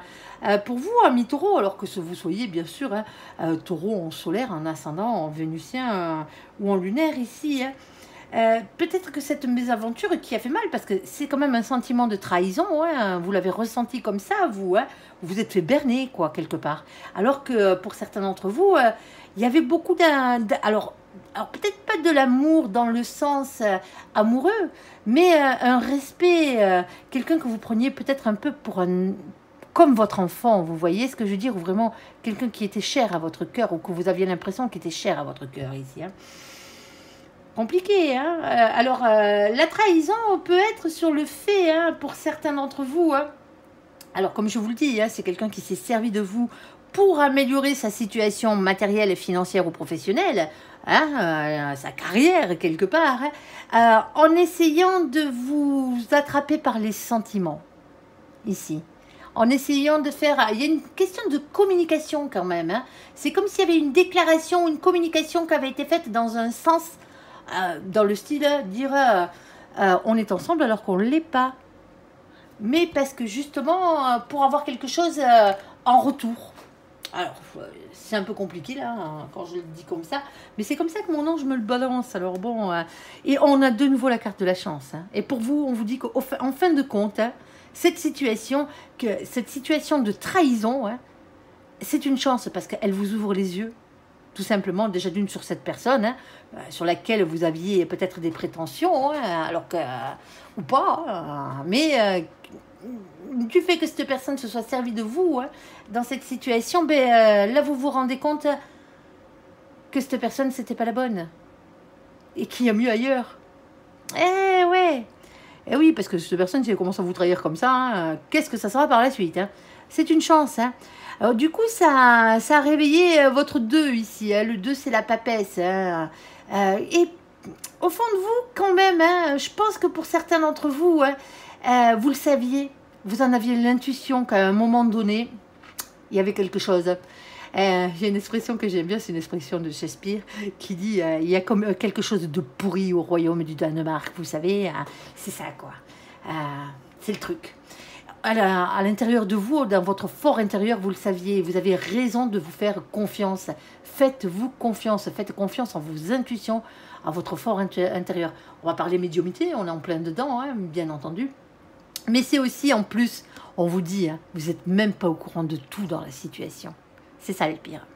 pour vous, amis taureau, alors que vous soyez bien sûr taureau en solaire, en ascendant, en vénusien ou en lunaire ici, hein, peut-être que cette mésaventure qui a fait mal, parce que c'est quand même un sentiment de trahison, hein, vous l'avez ressenti comme ça, vous, hein, vous êtes fait berner, quoi, quelque part. Alors que pour certains d'entre vous, il y avait beaucoup alors peut-être pas de l'amour dans le sens amoureux, mais un respect, quelqu'un que vous preniez peut-être un peu pour comme votre enfant, vous voyez ce que je veux dire, ou vraiment quelqu'un qui était cher à votre cœur, ou que vous aviez l'impression qu'il était cher à votre cœur ici. Hein. Compliqué, hein. Alors, la trahison peut être sur le fait, hein, pour certains d'entre vous. Hein. Alors, comme je vous le dis, hein, c'est quelqu'un qui s'est servi de vous pour améliorer sa situation matérielle, financière ou professionnelle, hein, sa carrière quelque part, hein, en essayant de vous attraper par les sentiments, ici. En essayant de faire... Il y a une question de communication quand même. Hein. C'est comme s'il y avait une déclaration, une communication qui avait été faite dans un sens, dans le style dire on est ensemble alors qu'on ne l'est pas. Mais parce que justement, pour avoir quelque chose en retour. Alors, c'est un peu compliqué là, hein, quand je le dis comme ça. Mais c'est comme ça que mon ange me le balance. Alors bon, et on a de nouveau la carte de la chance. Hein. Et pour vous, on vous dit qu'en fin de compte... Hein, cette situation de trahison, hein, c'est une chance parce qu'elle vous ouvre les yeux, tout simplement, déjà d'une sur cette personne, hein, sur laquelle vous aviez peut-être des prétentions, hein, alors que, ou pas, hein, mais du fait que cette personne se soit servie de vous, hein, dans cette situation, ben, là vous vous rendez compte que cette personne, c'était pas la bonne et qu'il y a mieux ailleurs. Eh ouais. Et oui, parce que cette personne, si elle commence à vous trahir comme ça, hein, qu'est-ce que ça sera par la suite, hein. C'est une chance. Hein. Alors, du coup, ça a réveillé votre 2 ici. Hein. Le 2, c'est la papesse. Hein. Et au fond de vous, quand même, hein, je pense que pour certains d'entre vous, hein, vous le saviez. Vous en aviez l'intuition qu'à un moment donné, il y avait quelque chose. J'ai une expression que j'aime bien, c'est une expression de Shakespeare qui dit il y a comme quelque chose de pourri au royaume du Danemark, vous savez, c'est ça quoi, c'est le truc. À l'intérieur de vous, dans votre fort intérieur, vous le saviez, vous avez raison de vous faire confiance. Faites-vous confiance, faites confiance en vos intuitions, à votre fort intérieur. On va parler médiumnité, on est en plein dedans, hein, bien entendu. Mais c'est aussi en plus, on vous dit, hein, vous n'êtes même pas au courant de tout dans la situation. C'est ça le pire.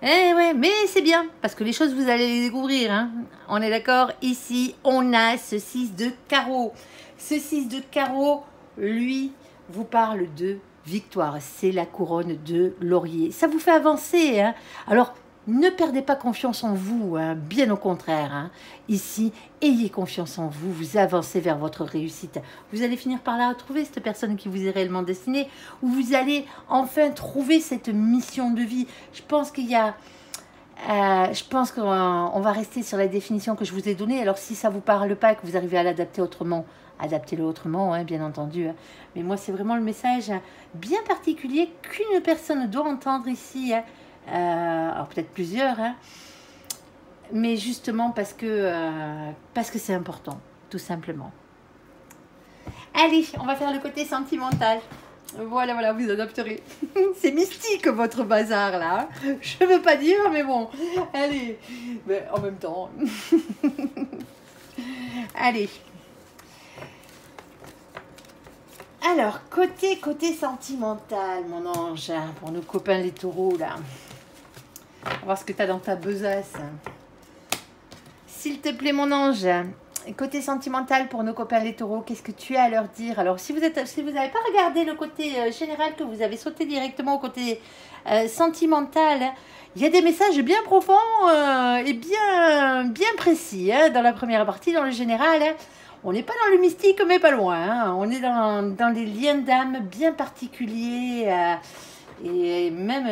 Eh ouais, mais c'est bien, parce que les choses, vous allez les découvrir. Hein. On est d'accord? Ici, on a ce 6 de carreau. Ce 6 de carreau, lui, vous parle de victoire. C'est la couronne de laurier. Ça vous fait avancer. Hein. Alors, ne perdez pas confiance en vous, hein, bien au contraire. Hein. Ici, ayez confiance en vous, vous avancez vers votre réussite. Vous allez finir par la retrouver, cette personne qui vous est réellement destinée, ou vous allez enfin trouver cette mission de vie. Je pense qu'il y a... je pense qu'on va rester sur la définition que je vous ai donnée. Alors, si ça ne vous parle pas, que vous arrivez à l'adapter autrement, adaptez-le autrement, hein, bien entendu. Hein. Mais moi, c'est vraiment le message bien particulier qu'une personne doit entendre ici, hein. Alors peut-être plusieurs, hein, mais justement parce que c'est important, tout simplement. Allez, on va faire le côté sentimental. Voilà, vous adapterez. C'est mystique votre bazar là. Je veux pas dire, mais bon. Allez, mais en même temps. Allez. Alors, côté sentimental, mon ange, pour nos copains les taureaux là. On va voir ce que tu as dans ta besace. S'il te plaît, mon ange, côté sentimental pour nos copains les taureaux, qu'est-ce que tu as à leur dire? Alors, si vous n'avez pas regardé le côté général, que vous avez sauté directement au côté sentimental, il y a des messages bien profonds et bien précis hein, dans la première partie, dans le général. Hein. On n'est pas dans le mystique, mais pas loin. Hein. On est dans des liens d'âme bien particuliers et même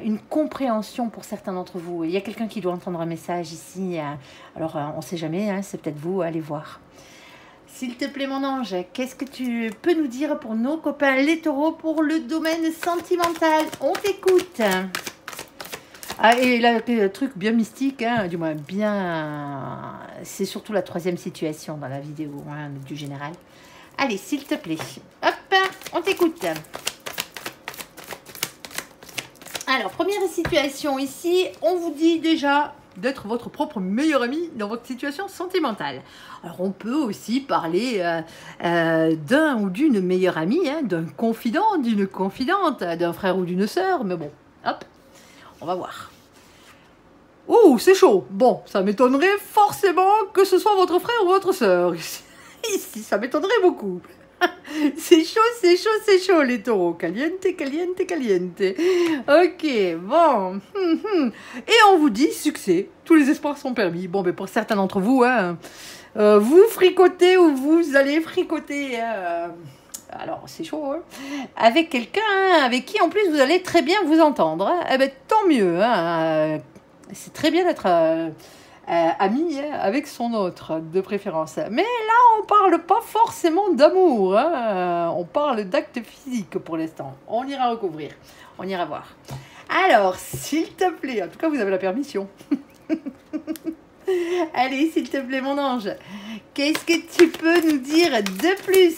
une compréhension pour certains d'entre vous. Il y a quelqu'un qui doit entendre un message ici. Alors, on ne sait jamais, hein, c'est peut-être vous, allez voir. S'il te plaît, mon ange, qu'est-ce que tu peux nous dire pour nos copains les taureaux pour le domaine sentimental? On t'écoute. Ah, et là, le truc bien mystique, hein, du moins bien... C'est surtout la troisième situation dans la vidéo, hein, du général. Allez, s'il te plaît. Hop, on t'écoute. Alors, première situation ici, on vous dit déjà d'être votre propre meilleur ami dans votre situation sentimentale. Alors, on peut aussi parler d'un ou d'une meilleure amie, hein, d'un confident, d'une confidente, d'un frère ou d'une sœur, mais bon, hop. On va voir. Oh, c'est chaud. Bon, ça m'étonnerait forcément que ce soit votre frère ou votre sœur. Ici, ça m'étonnerait beaucoup. C'est chaud, c'est chaud, c'est chaud, les taureaux. Caliente, caliente, caliente. Ok, bon. Et on vous dit succès. Tous les espoirs sont permis. Bon, mais pour certains d'entre vous, hein, vous fricotez ou vous allez fricoter... alors, c'est chaud, hein, avec quelqu'un avec qui, en plus, vous allez très bien vous entendre. Hein. Eh bien, tant mieux. Hein. C'est très bien d'être ami, hein, avec son autre, de préférence. Mais là, on parle pas forcément d'amour. Hein. On parle d'actes physiques pour l'instant. On ira recouvrir. On ira voir. Alors, s'il te plaît, en tout cas, vous avez la permission. Allez, s'il te plaît, mon ange. Qu'est-ce que tu peux nous dire de plus ?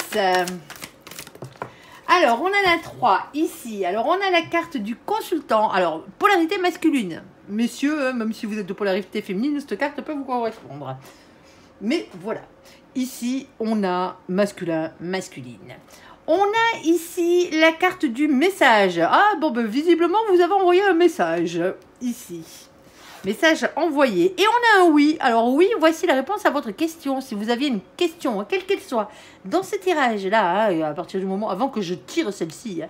Alors, on en a 3 ici. Alors, on a la carte du consultant. Alors, polarité masculine. Messieurs, même si vous êtes de polarité féminine, cette carte peut vous correspondre. Mais voilà. Ici, on a masculin, masculine. On a ici la carte du message. Ah, bon, ben, visiblement, vous avez envoyé un message. Ici. Message envoyé. Et on a un oui. Alors oui, voici la réponse à votre question. Si vous aviez une question, quelle qu'elle soit, dans ce tirage-là, hein, à partir du moment, avant que je tire celle-ci, hein,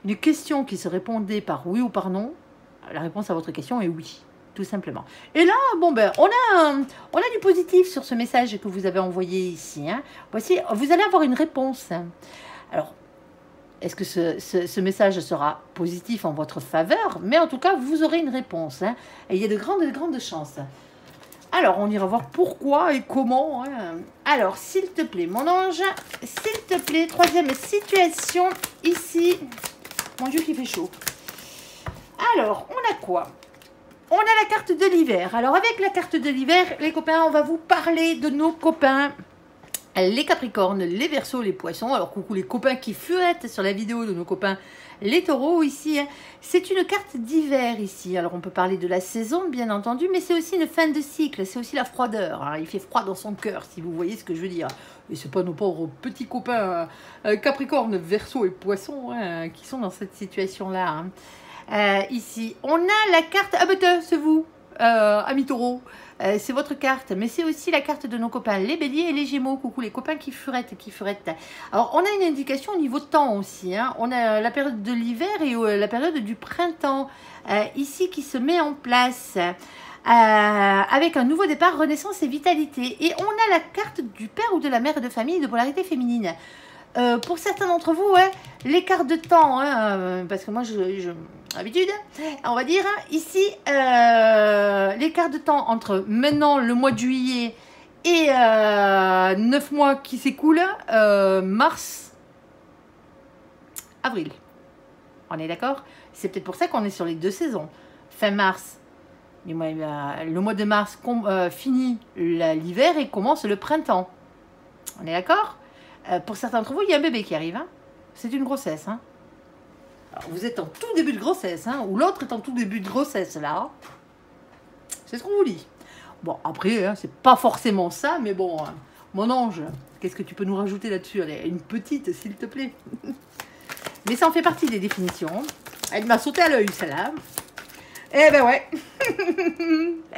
une question qui se répondait par oui ou par non, la réponse à votre question est oui, tout simplement. Et là, bon ben, on a du positif sur ce message que vous avez envoyé ici. Hein. Voici, vous allez avoir une réponse. Alors, est-ce que ce message sera positif en votre faveur? Mais en tout cas, vous aurez une réponse. Hein, et il y a de grandes chances. Alors, on ira voir pourquoi et comment. Hein. Alors, s'il te plaît, mon ange, s'il te plaît, troisième situation, ici. Mon Dieu, qu'il fait chaud. Alors, on a quoi? On a la carte de l'hiver. Alors, avec la carte de l'hiver, les copains, on va vous parler de nos copains. Les Capricornes, les Verseaux, les Poissons. Alors, coucou les copains qui furettent sur la vidéo de nos copains les Taureaux ici. Hein. C'est une carte d'hiver ici. Alors, on peut parler de la saison, bien entendu, mais c'est aussi une fin de cycle. C'est aussi la froideur. Alors, il fait froid dans son cœur, si vous voyez ce que je veux dire. Et c'est pas nos pauvres petits copains Capricornes, Verseaux et Poissons hein, qui sont dans cette situation-là. Hein. Ici, on a la carte... Ah, ben, c'est vous, amis Taureaux. C'est votre carte, mais c'est aussi la carte de nos copains, les béliers et les gémeaux. Coucou les copains qui furettent. Alors, on a une indication au niveau temps aussi. Hein. On a la période de l'hiver et la période du printemps ici qui se met en place. Avec un nouveau départ, renaissance et vitalité. Et on a la carte du père ou de la mère de famille de polarité féminine. Pour certains d'entre vous, ouais, l'écart de temps, hein, parce que moi, habitude, on va dire, hein, ici, l'écart de temps entre maintenant, le mois de juillet, et 9 mois qui s'écoulent, mars, avril. On est d'accord? C'est peut-être pour ça qu'on est sur les 2 saisons. Fin mars, le mois de mars finit l'hiver et commence le printemps. On est d'accord? Pour certains d'entre vous, il y a un bébé qui arrive. Hein. C'est une grossesse. Hein. Alors, vous êtes en tout début de grossesse, hein, ou l'autre est en tout début de grossesse, là. C'est ce qu'on vous dit. Bon, après, hein, c'est pas forcément ça, mais bon, hein, mon ange, qu'est-ce que tu peux nous rajouter là-dessus? Allez, une petite, s'il te plaît. Mais ça en fait partie des définitions. Elle m'a sauté à l'œil, celle-là. Eh ben ouais.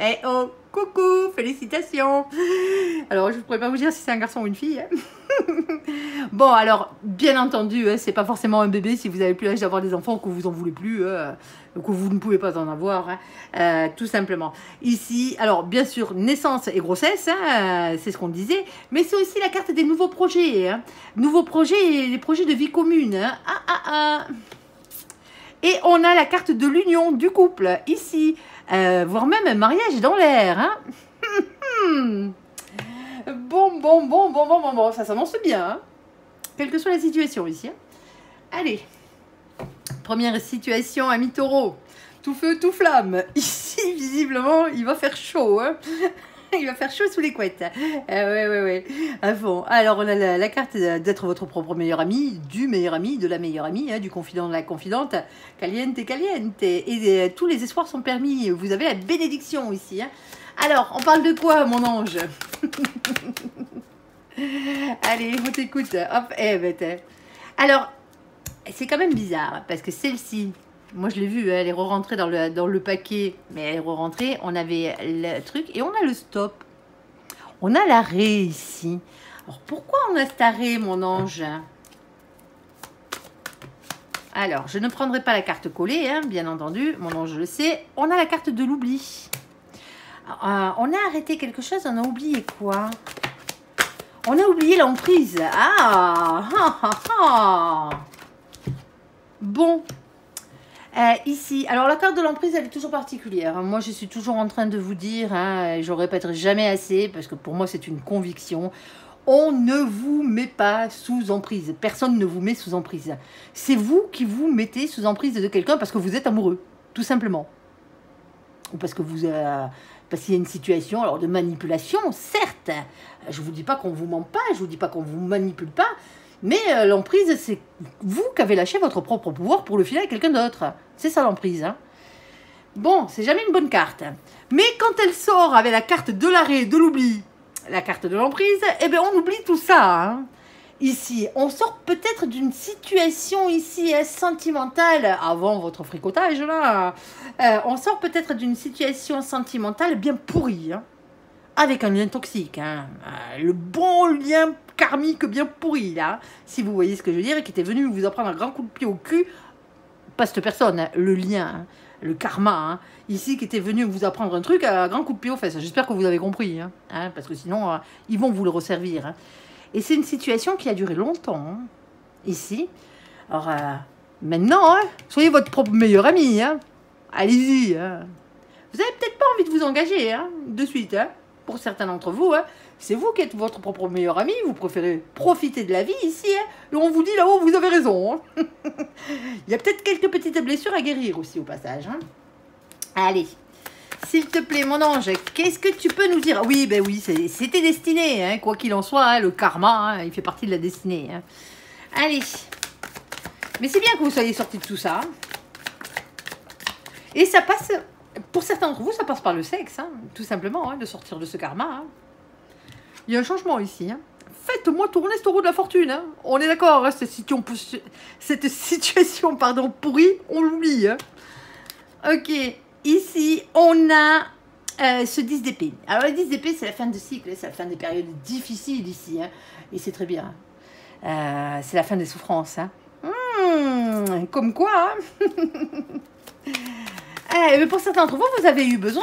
Eh oh, coucou, félicitations. Alors, je ne pourrais pas vous dire si c'est un garçon ou une fille. Hein. Bon, alors, bien entendu, c'est pas forcément un bébé si vous avez plus l'âge d'avoir des enfants ou que vous en voulez plus, que vous ne pouvez pas en avoir, tout simplement. Ici, alors, bien sûr, naissance et grossesse, c'est ce qu'on disait, mais c'est aussi la carte des nouveaux projets. Nouveaux projets et les projets de vie commune. Et on a la carte de l'union du couple, ici, voire même un mariage dans l'air. Bon, ça s'annonce bien, quelle que soit la situation ici. Allez, première situation, ami taureau, tout feu, tout flamme. Ici, visiblement, il va faire chaud. Il va faire chaud sous les couettes. Ouais. Bon, alors, on a la carte d'être votre propre meilleur ami, du meilleur ami, de la meilleure amie, du confident, de la confidente, caliente. Et tous les espoirs sont permis. Vous avez la bénédiction ici. Alors, on parle de quoi, mon ange? Allez, on t'écoute. Hop, alors, c'est quand même bizarre, parce que celle-ci, moi je l'ai vue, elle est re-rentrée dans le paquet, mais elle est re-rentrée, on avait le truc, et on a le stop. On a l'arrêt ici. Alors, pourquoi on a cet arrêt, mon ange? Alors, je ne prendrai pas la carte collée, bien entendu, mon ange le sait. On a la carte de l'oubli. On a arrêté quelque chose, on a oublié quoi? On a oublié l'emprise. Bon. Ici, alors la carte de l'emprise, elle est toujours particulière. Moi, je suis toujours en train de vous dire, je ne répéterai jamais assez, parce que pour moi, c'est une conviction. On ne vous met pas sous emprise. Personne ne vous met sous emprise. C'est vous qui vous mettez sous emprise de quelqu'un parce que vous êtes amoureux, tout simplement. Ou parce que vous... parce qu'il y a une situation alors de manipulation, certes. Je ne vous dis pas qu'on ne vous ment pas, je ne vous dis pas qu'on ne vous manipule pas, mais l'emprise, c'est vous qui avez lâché votre propre pouvoir pour le filer à quelqu'un d'autre. C'est ça l'emprise. Bon, c'est jamais une bonne carte. Mais quand elle sort avec la carte de l'arrêt, de l'oubli, la carte de l'emprise, eh bien on oublie tout ça. Ici, on sort peut-être d'une situation ici sentimentale, avant votre fricotage là, on sort peut-être d'une situation sentimentale bien pourrie, avec un lien toxique, le bon lien karmique bien pourri là, si vous voyez ce que je veux dire, qui était venu vous en prendre un grand coup de pied au cul, pas cette personne, le lien, le karma, ici qui était venu vous apprendre un truc à un grand coup de pied aux fesses. J'espère que vous avez compris, parce que sinon ils vont vous le resservir. Et c'est une situation qui a duré longtemps, ici. Alors, maintenant, soyez votre propre meilleur ami, allez-y. Vous n'avez peut-être pas envie de vous engager, de suite, pour certains d'entre vous. C'est vous qui êtes votre propre meilleur ami, vous préférez profiter de la vie ici, et on vous dit là-haut, vous avez raison. Il y a peut-être quelques petites blessures à guérir aussi au passage. Allez. S'il te plaît, mon ange, qu'est-ce que tu peux nous dire? Oui, ben oui, c'était destiné, quoi qu'il en soit, le karma, il fait partie de la destinée. Allez. Mais c'est bien que vous soyez sortis de tout ça. Et ça passe, pour certains d'entre vous, ça passe par le sexe, tout simplement, de sortir de ce karma. Il y a un changement ici. Faites-moi tourner ce taureau de la fortune. On est d'accord, cette situation pourrie, on l'oublie. Ok. Ici, on a ce 10 d'épée. Alors, le 10 d'épée, c'est la fin de cycle, c'est la fin des périodes difficiles ici. Et c'est très bien. C'est la fin des souffrances. Comme quoi. Mais pour certains d'entre vous, vous avez eu besoin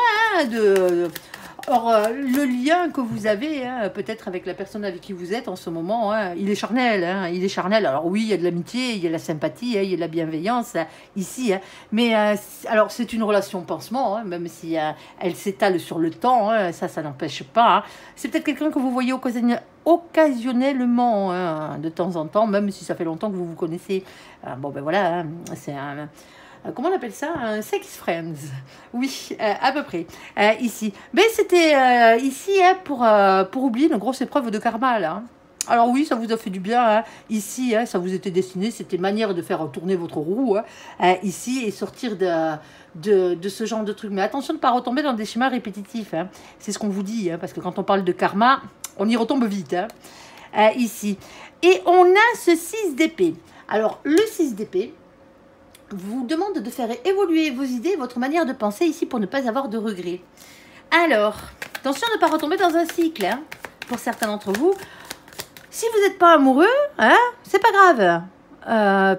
Or, le lien que vous avez, peut-être avec la personne avec qui vous êtes en ce moment, il est charnel. Il est charnel. Alors oui, il y a de l'amitié, il y a de la sympathie, il y a de la bienveillance ici. Mais alors, c'est une relation pansement, même si elle s'étale sur le temps. Ça n'empêche pas. C'est peut-être quelqu'un que vous voyez occasionnellement, de temps en temps, même si ça fait longtemps que vous vous connaissez. Bon, ben voilà, c'est un... Comment on appelle ça? Un sex friends. Oui, à peu près. Ici. Mais c'était ici pour oublier une grosse épreuve de karma, là. Alors oui, ça vous a fait du bien. Ici, ça vous était destiné. C'était manière de faire tourner votre roue. Ici, et sortir de ce genre de truc. Mais attention de ne pas retomber dans des schémas répétitifs. C'est ce qu'on vous dit. Parce que quand on parle de karma, on y retombe vite. Ici. Et on a ce 6 d'épée. Alors, le 6 d'épée vous demande de faire évoluer vos idées, votre manière de penser ici pour ne pas avoir de regrets. Alors, attention de ne pas retomber dans un cycle. Pour certains d'entre vous, Si vous n'êtes pas amoureux, hein, c'est pas grave.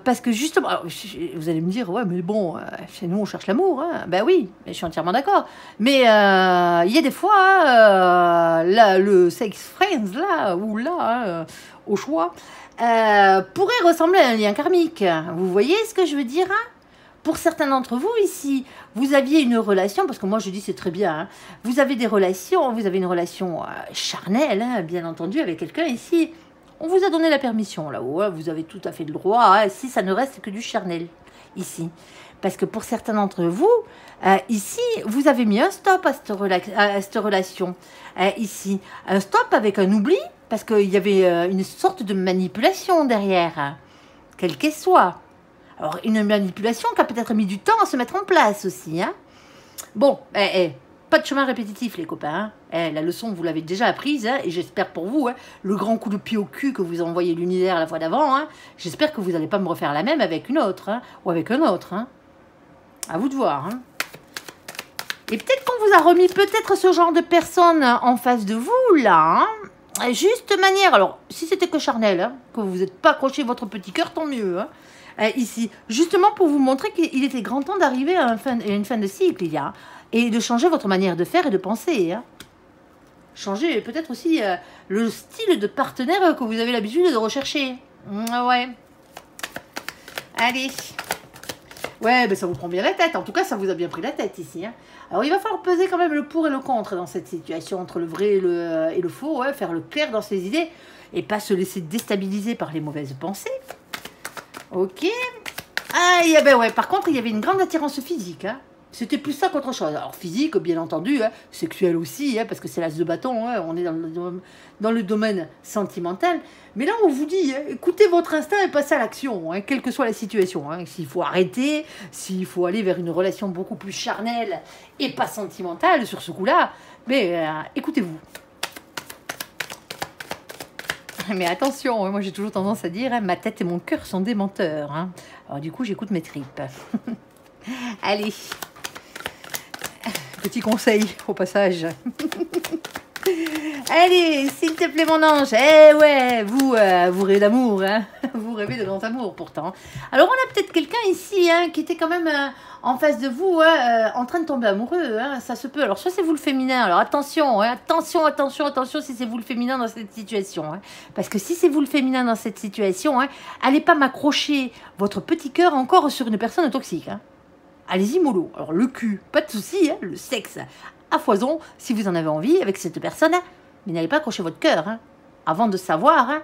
Parce que justement, alors, vous allez me dire, ouais, mais bon, chez nous on cherche l'amour. Hein. Ben oui, je suis entièrement d'accord. Mais il y a des fois, là, le sex friends, là, ou là, hein, au choix, pourrait ressembler à un lien karmique. Vous voyez ce que je veux dire, hein? Pour certains d'entre vous ici, vous aviez une relation, parce que moi je dis c'est très bien, hein, vous avez des relations, vous avez une relation charnelle, hein, bien entendu, avec quelqu'un ici. On vous a donné la permission là-haut, hein, vous avez tout à fait le droit, hein, si ça ne reste que du charnel ici. Parce que pour certains d'entre vous, ici, vous avez mis un stop à cette relation. Ici, un stop avec un oubli, parce qu'il y avait une sorte de manipulation derrière, hein, quelle qu'elle soit. Alors, une manipulation qui a peut-être mis du temps à se mettre en place aussi. Hein. Bon, pas de chemin répétitif, les copains. Hein. La leçon, vous l'avez déjà apprise, hein, et j'espère pour vous, hein, le grand coup de pied au cul que vous a envoyé l'univers la fois d'avant, hein, j'espère que vous n'allez pas me refaire la même avec une autre, hein, ou avec un autre. Hein. À vous de voir. Hein. Et peut-être qu'on vous a remis peut-être ce genre de personne en face de vous, là. Hein. Juste manière, alors, si c'était que charnel, hein, que vous n'êtes pas accroché votre petit cœur, tant mieux, hein. Ici, justement pour vous montrer qu'il était grand temps d'arriver à une fin de cycle, il y a, et de changer votre manière de faire et de penser. Hein. Changer peut-être aussi le style de partenaire que vous avez l'habitude de rechercher. Ouais. Allez. Ouais, ben ça vous prend bien la tête. En tout cas, ça vous a bien pris la tête ici. Hein. Alors, il va falloir peser quand même le pour et le contre dans cette situation, entre le vrai et le faux, ouais, faire le clair dans ses idées, et pas se laisser déstabiliser par les mauvaises pensées. Ok. Ah, ben ouais, par contre, il y avait une grande attirance physique. Hein. C'était plus ça qu'autre chose. Alors, physique, bien entendu, hein, sexuel aussi, hein, parce que c'est l'as de bâton, hein, on est dans le domaine sentimental. Mais là, on vous dit, hein, écoutez votre instinct et passez à l'action, hein, quelle que soit la situation. Hein, s'il faut arrêter, s'il faut aller vers une relation beaucoup plus charnelle et pas sentimentale sur ce coup-là, mais écoutez-vous. Mais attention, moi j'ai toujours tendance à dire, hein, ma tête et mon cœur sont des menteurs. Hein. Alors du coup, j'écoute mes tripes. Allez, petit conseil au passage. Allez, s'il te plaît mon ange, ouais, vous rêvez d'amour, hein. Vous rêvez de grand amour pourtant. Alors on a peut-être quelqu'un ici hein, qui était quand même en face de vous, hein, en train de tomber amoureux, hein, ça se peut. Alors soit c'est vous le féminin, alors attention, hein, attention si c'est vous le féminin dans cette situation. Hein, parce que si c'est vous le féminin dans cette situation, hein, allez pas m'accrocher votre petit cœur encore sur une personne toxique. Hein. Allez-y mollo. Alors le cul, pas de souci, hein, le sexe à foison, si vous en avez envie avec cette personne, hein, mais n'allez pas accrocher votre cœur, hein, avant de savoir hein,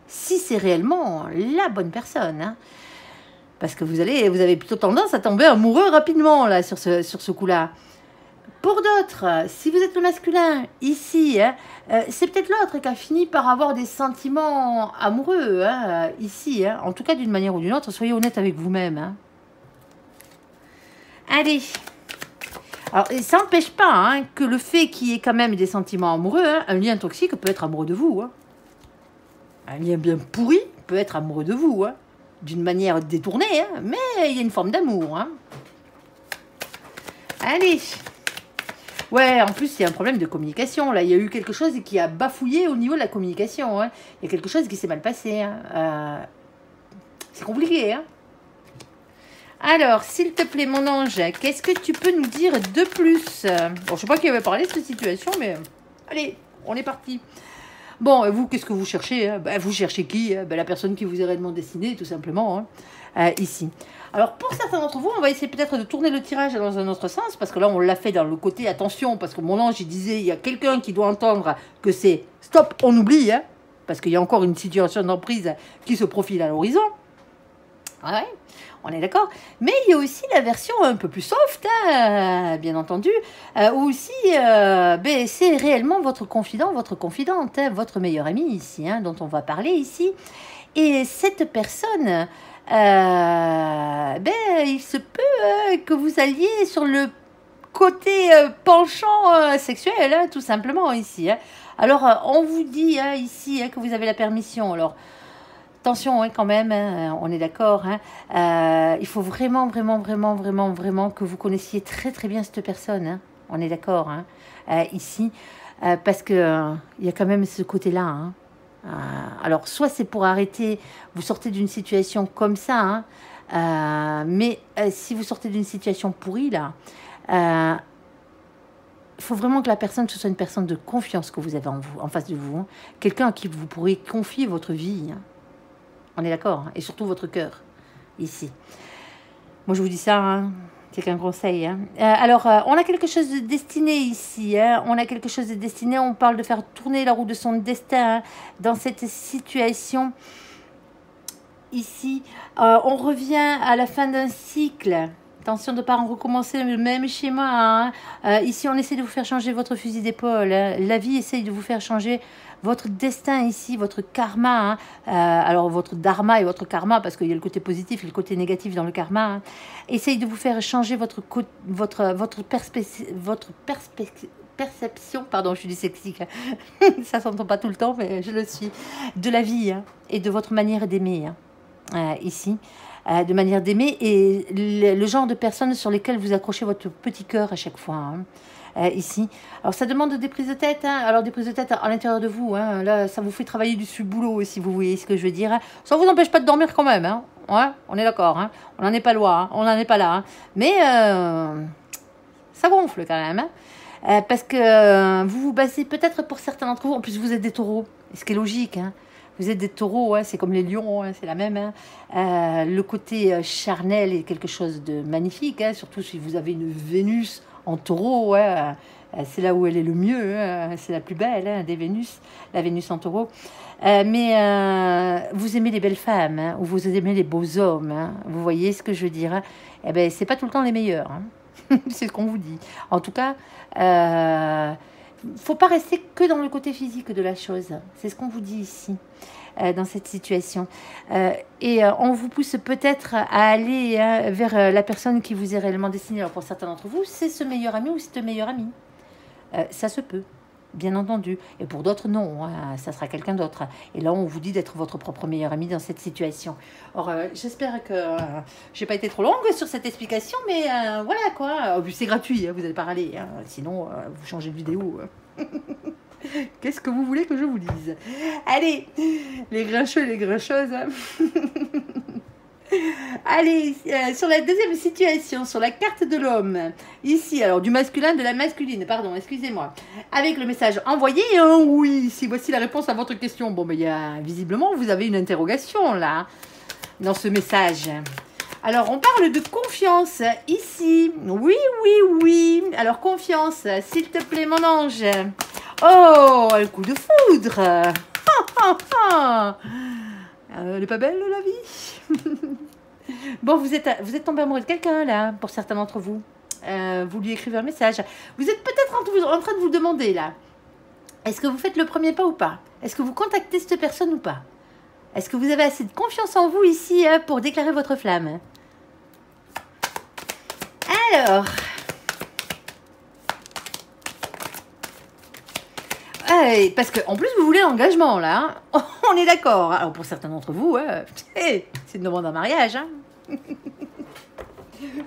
si c'est réellement la bonne personne. Hein. Parce que vous avez plutôt tendance à tomber amoureux rapidement là, sur ce coup-là. Pour d'autres, si vous êtes le masculin, ici, hein, c'est peut-être l'autre qui a fini par avoir des sentiments amoureux, hein, ici. Hein. En tout cas, d'une manière ou d'une autre, soyez honnête avec vous-même. Hein. Allez. Alors, ça n'empêche pas hein, que le fait qu'il y ait quand même des sentiments amoureux, hein, un lien toxique peut être amoureux de vous. Hein. Un lien bien pourri peut être amoureux de vous, hein, d'une manière détournée, hein, mais il y a une forme d'amour. Hein. Allez. Ouais, en plus, il y a un problème de communication. Là, il y a eu quelque chose qui a bafouillé au niveau de la communication. Hein. Il y a quelque chose qui s'est mal passé. Hein. C'est compliqué, hein. Alors, s'il te plaît, mon ange, qu'est-ce que tu peux nous dire de plus? Bon, je sais pas qui avait parlé de cette situation, mais allez, on est parti. Bon, et vous, qu'est-ce que vous cherchez hein? Vous cherchez qui hein? La personne qui vous est réellement destinée, tout simplement, hein, ici. Alors, pour certains d'entre vous, on va essayer peut-être de tourner le tirage dans un autre sens, parce que là, on l'a fait dans le côté attention, parce que mon ange, il disait, il y a quelqu'un qui doit entendre que c'est stop, on oublie, hein, parce qu'il y a encore une situation d'emprise qui se profile à l'horizon. Ouais, on est d'accord. Mais il y a aussi la version un peu plus soft, hein, bien entendu, où aussi c'est réellement votre confident, votre confidente, hein, votre meilleur ami ici, hein, dont on va parler ici. Et cette personne, il se peut que vous alliez sur le côté penchant sexuel, hein, tout simplement ici. Hein. Alors, on vous dit hein, ici hein, que vous avez la permission. Alors, attention hein, quand même, hein, on est d'accord. Hein, il faut vraiment que vous connaissiez très très bien cette personne. Hein, on est d'accord hein, ici, parce que il y a quand même ce côté-là. Hein, Alors, soit c'est pour arrêter, vous sortez d'une situation comme ça, hein, mais si vous sortez d'une situation pourrie, là, il faut vraiment que la personne, ce soit une personne de confiance que vous avez en vous, en face de vous. Hein. Quelqu'un à qui vous pourrez confier votre vie. Hein. On est d'accord, hein, et surtout votre cœur, ici. Moi, je vous dis ça, hein, c'est qu'un conseil. Hein. Alors, on a quelque chose de destiné ici. Hein. On a quelque chose de destiné. On parle de faire tourner la roue de son destin hein, dans cette situation. Ici, on revient à la fin d'un cycle. Attention de ne pas recommencer le même schéma. Hein. Ici, on essaie de vous faire changer votre fusil d'épaule. Hein. La vie essaye de vous faire changer votre destin ici, votre karma. Hein. Alors, votre dharma et votre karma, parce qu'il y a le côté positif et le côté négatif dans le karma. Hein. Essaye de vous faire changer votre perception, pardon, je suis dyslexique. Ça ne s'entend pas tout le temps, mais je le suis. De la vie hein, et de votre manière d'aimer. Hein. Ici. De manière d'aimer et le genre de personnes sur lesquelles vous accrochez votre petit cœur à chaque fois. Hein. Ici. Alors, ça demande des prises de tête. Hein. Alors, des prises de tête à l'intérieur de vous. Hein. Là, ça vous fait travailler du boulot, si vous voyez ce que je veux dire. Ça ne vous empêche pas de dormir quand même. Hein. Ouais, on est d'accord. Hein. On n'en est pas loin. Hein. On n'en est pas là. Hein. Mais ça gonfle quand même. Hein. Parce que vous vous basez peut-être pour certains d'entre vous. En plus, vous êtes des taureaux. Ce qui est logique. Hein. Vous êtes des taureaux, hein, c'est comme les lions, hein, c'est la même. Hein. Le côté charnel est quelque chose de magnifique, hein, surtout si vous avez une Vénus en taureau. Hein, c'est là où elle est le mieux, hein, c'est la plus belle hein, des Vénus, la Vénus en taureau. Mais vous aimez les belles femmes, hein, ou vous aimez les beaux hommes. Hein, vous voyez ce que je veux dire hein. Eh ben, c'est pas tout le temps les meilleurs. Hein. C'est ce qu'on vous dit. En tout cas... faut pas rester que dans le côté physique de la chose. C'est ce qu'on vous dit ici, dans cette situation. Et on vous pousse peut-être à aller vers la personne qui vous est réellement destinée. Alors pour certains d'entre vous, c'est ce meilleur ami ou cette meilleure amie. Ça se peut, bien entendu. Et pour d'autres, non. Hein, ça sera quelqu'un d'autre. Et là, on vous dit d'être votre propre meilleur ami dans cette situation. Or, j'espère que j'ai pas été trop longue sur cette explication, mais voilà quoi. C'est gratuit, hein, vous n'allez pas râler. Hein, sinon, vous changez de vidéo. Qu'est-ce que vous voulez que je vous dise? Allez, les grincheux et les grincheuses. Hein. Allez, sur la deuxième situation, sur la carte de l'homme, ici, alors du masculin, de la masculine, pardon, excusez-moi, avec le message envoyé, hein, oui, si voici la réponse à votre question. Bon, ben, visiblement, vous avez une interrogation, là, dans ce message. Alors, on parle de confiance, ici, oui, oui, oui, alors confiance, s'il te plaît, mon ange. Oh, le coup de foudre. Elle est pas belle, la vie. Bon, vous êtes tombé amoureux de quelqu'un, là, pour certains d'entre vous. Vous lui écrivez un message. Vous êtes peut-être en train de vous demander, là, est-ce que vous faites le premier pas ou pas? Est-ce que vous contactez cette personne ou pas? Est-ce que vous avez assez de confiance en vous, ici, pour déclarer votre flamme? Alors... parce qu'en plus, vous voulez l'engagement, là. Hein. On est d'accord. Alors, pour certains d'entre vous, c'est une demande en mariage. Hein.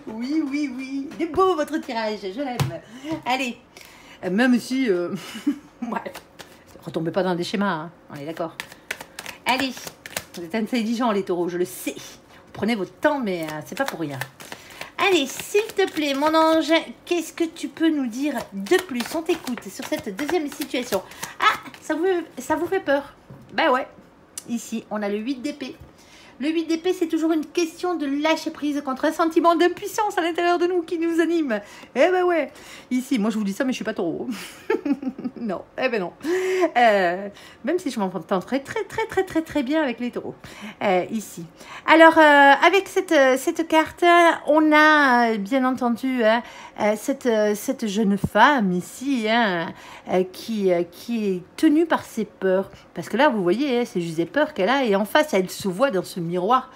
Oui, oui, oui. Il est beau, votre tirage. Je l'aime. Allez. Même si... ouais. Retombez pas dans des schémas. Hein. On est d'accord. Allez. Vous êtes intelligents, les taureaux. Je le sais. Vous prenez votre temps, mais c'est pas pour rien. Allez, s'il te plaît, mon ange, qu'est-ce que tu peux nous dire de plus? On t'écoute sur cette deuxième situation. Ah, ça vous fait peur? Ben ouais, ici, on a le 8 d'épée. Le 8 d'épée, c'est toujours une question de lâcher prise contre un sentiment d'impuissance à l'intérieur de nous qui nous anime. Eh ben ouais, ici, moi je vous dis ça, mais je suis pas taureau. Non, eh ben non. Même si je m'entends très bien avec les taureaux. Ici. Alors, avec cette carte, on a bien entendu cette jeune femme ici hein, qui est tenue par ses peurs. Parce que là, vous voyez, c'est juste des peurs qu'elle a. Et en face, elle se voit dans ce miroir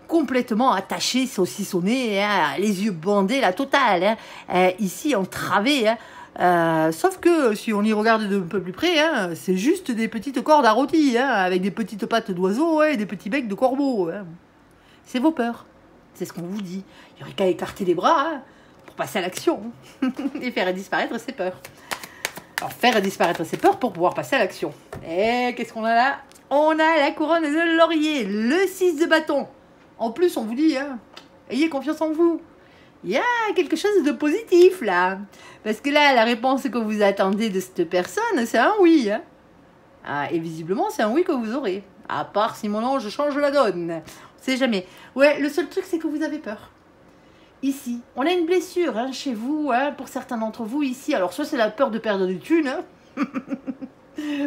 complètement attaché, saucissonné, hein, les yeux bandés, la totale. Hein, ici, entravé. Hein. Sauf que si on y regarde de un peu plus près, hein, c'est juste des petites cordes à rôti, hein, avec des petites pattes d'oiseau hein, et des petits becs de corbeau. Hein. C'est vos peurs. C'est ce qu'on vous dit. Il n'y aurait qu'à écarter les bras hein, pour passer à l'action et faire disparaître ses peurs. Alors, faire disparaître ses peurs pour pouvoir passer à l'action. Et qu'est-ce qu'on a là? on a la couronne de laurier, le 6 de bâton. En plus, on vous dit, hein, ayez confiance en vous. Il y a quelque chose de positif là. Parce que là, la réponse que vous attendez de cette personne, c'est un oui. Hein. Ah, et visiblement, c'est un oui que vous aurez. À part si mon ange change la donne. On ne sait jamais. Ouais, le seul truc, c'est que vous avez peur. Ici, on a une blessure hein, chez vous, hein, pour certains d'entre vous ici. Alors, soit c'est la peur de perdre des thunes. Hein.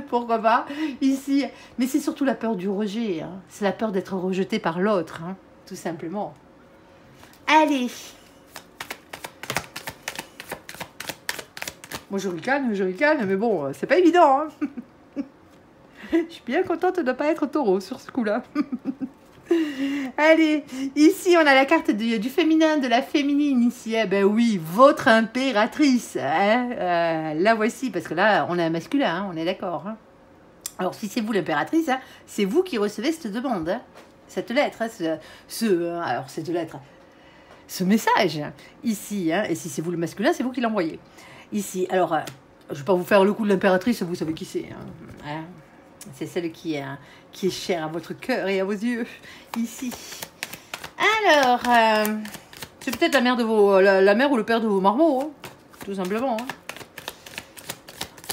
Pourquoi pas. Ici. Mais c'est surtout la peur du rejet. Hein. C'est la peur d'être rejeté par l'autre. Hein, tout simplement. Allez. Moi, je ricane, mais bon, c'est pas évident. Hein. Je suis bien contente de ne pas être taureau sur ce coup-là. Allez, ici, on a la carte du féminin, de la féminine, ici. Eh ben oui, votre impératrice. Hein, la voici, parce que là, on a un masculin, hein, on est d'accord. Hein. Alors, si c'est vous l'impératrice, hein, c'est vous qui recevez cette demande, hein, cette lettre, hein, alors cette lettre, ce message, hein, ici. Hein, et si c'est vous le masculin, c'est vous qui l'envoyez. Ici, alors, je ne vais pas vous faire le coup de l'impératrice, vous savez qui c'est. Hein. C'est celle qui est chère à votre cœur et à vos yeux, ici. Alors, c'est peut-être la mère, la mère ou le père de vos marmots, hein, tout simplement.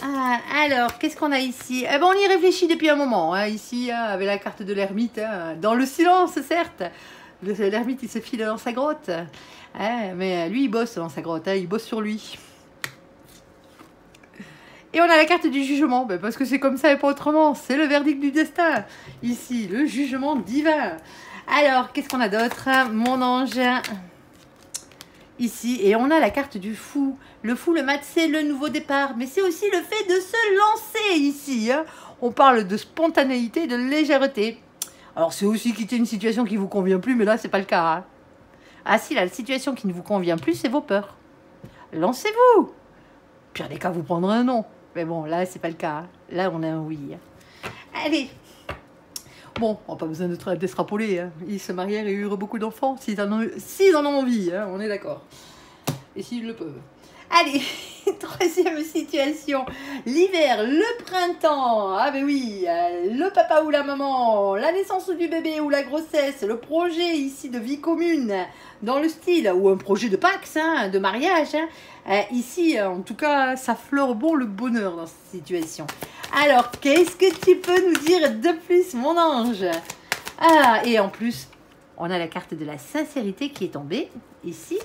Hein. Alors, qu'est-ce qu'on a ici? Eh ben, on y réfléchit depuis un moment, hein, ici, hein, avec la carte de l'ermite, hein, dans le silence, certes. L'ermite, il se file dans sa grotte, hein, mais lui, il bosse dans sa grotte, hein, il bosse sur lui. Et on a la carte du jugement, ben parce que c'est comme ça et pas autrement. C'est le verdict du destin. Ici, le jugement divin. Alors, qu'est-ce qu'on a d'autre? Mon ange. Ici, et on a la carte du fou. Le fou, le mat, c'est le nouveau départ. Mais c'est aussi le fait de se lancer ici. Hein. On parle de spontanéité, de légèreté. Alors, c'est aussi quitter une situation qui ne vous convient plus, mais là, c'est pas le cas. Hein. Ah si, la situation qui ne vous convient plus, c'est vos peurs. Lancez-vous. Pire des cas, vous prendrez un non. Mais bon, là, c'est pas le cas. Là, on a un oui. Allez. Bon, on n'a pas besoin d'extrapoler. Hein. Ils se marièrent et eurent beaucoup d'enfants. S'ils en ont envie, hein, on est d'accord. Et s'ils le peuvent. Allez, troisième situation. L'hiver, le printemps. Ah ben oui, le papa ou la maman, la naissance du bébé ou la grossesse, le projet ici de vie commune, dans le style, ou un projet de Pax, hein, de mariage. Hein. Ici, en tout cas, ça fleure bon le bonheur dans cette situation. Alors, qu'est-ce que tu peux nous dire de plus, mon ange? Ah, et en plus, on a la carte de la sincérité qui est tombée, ici.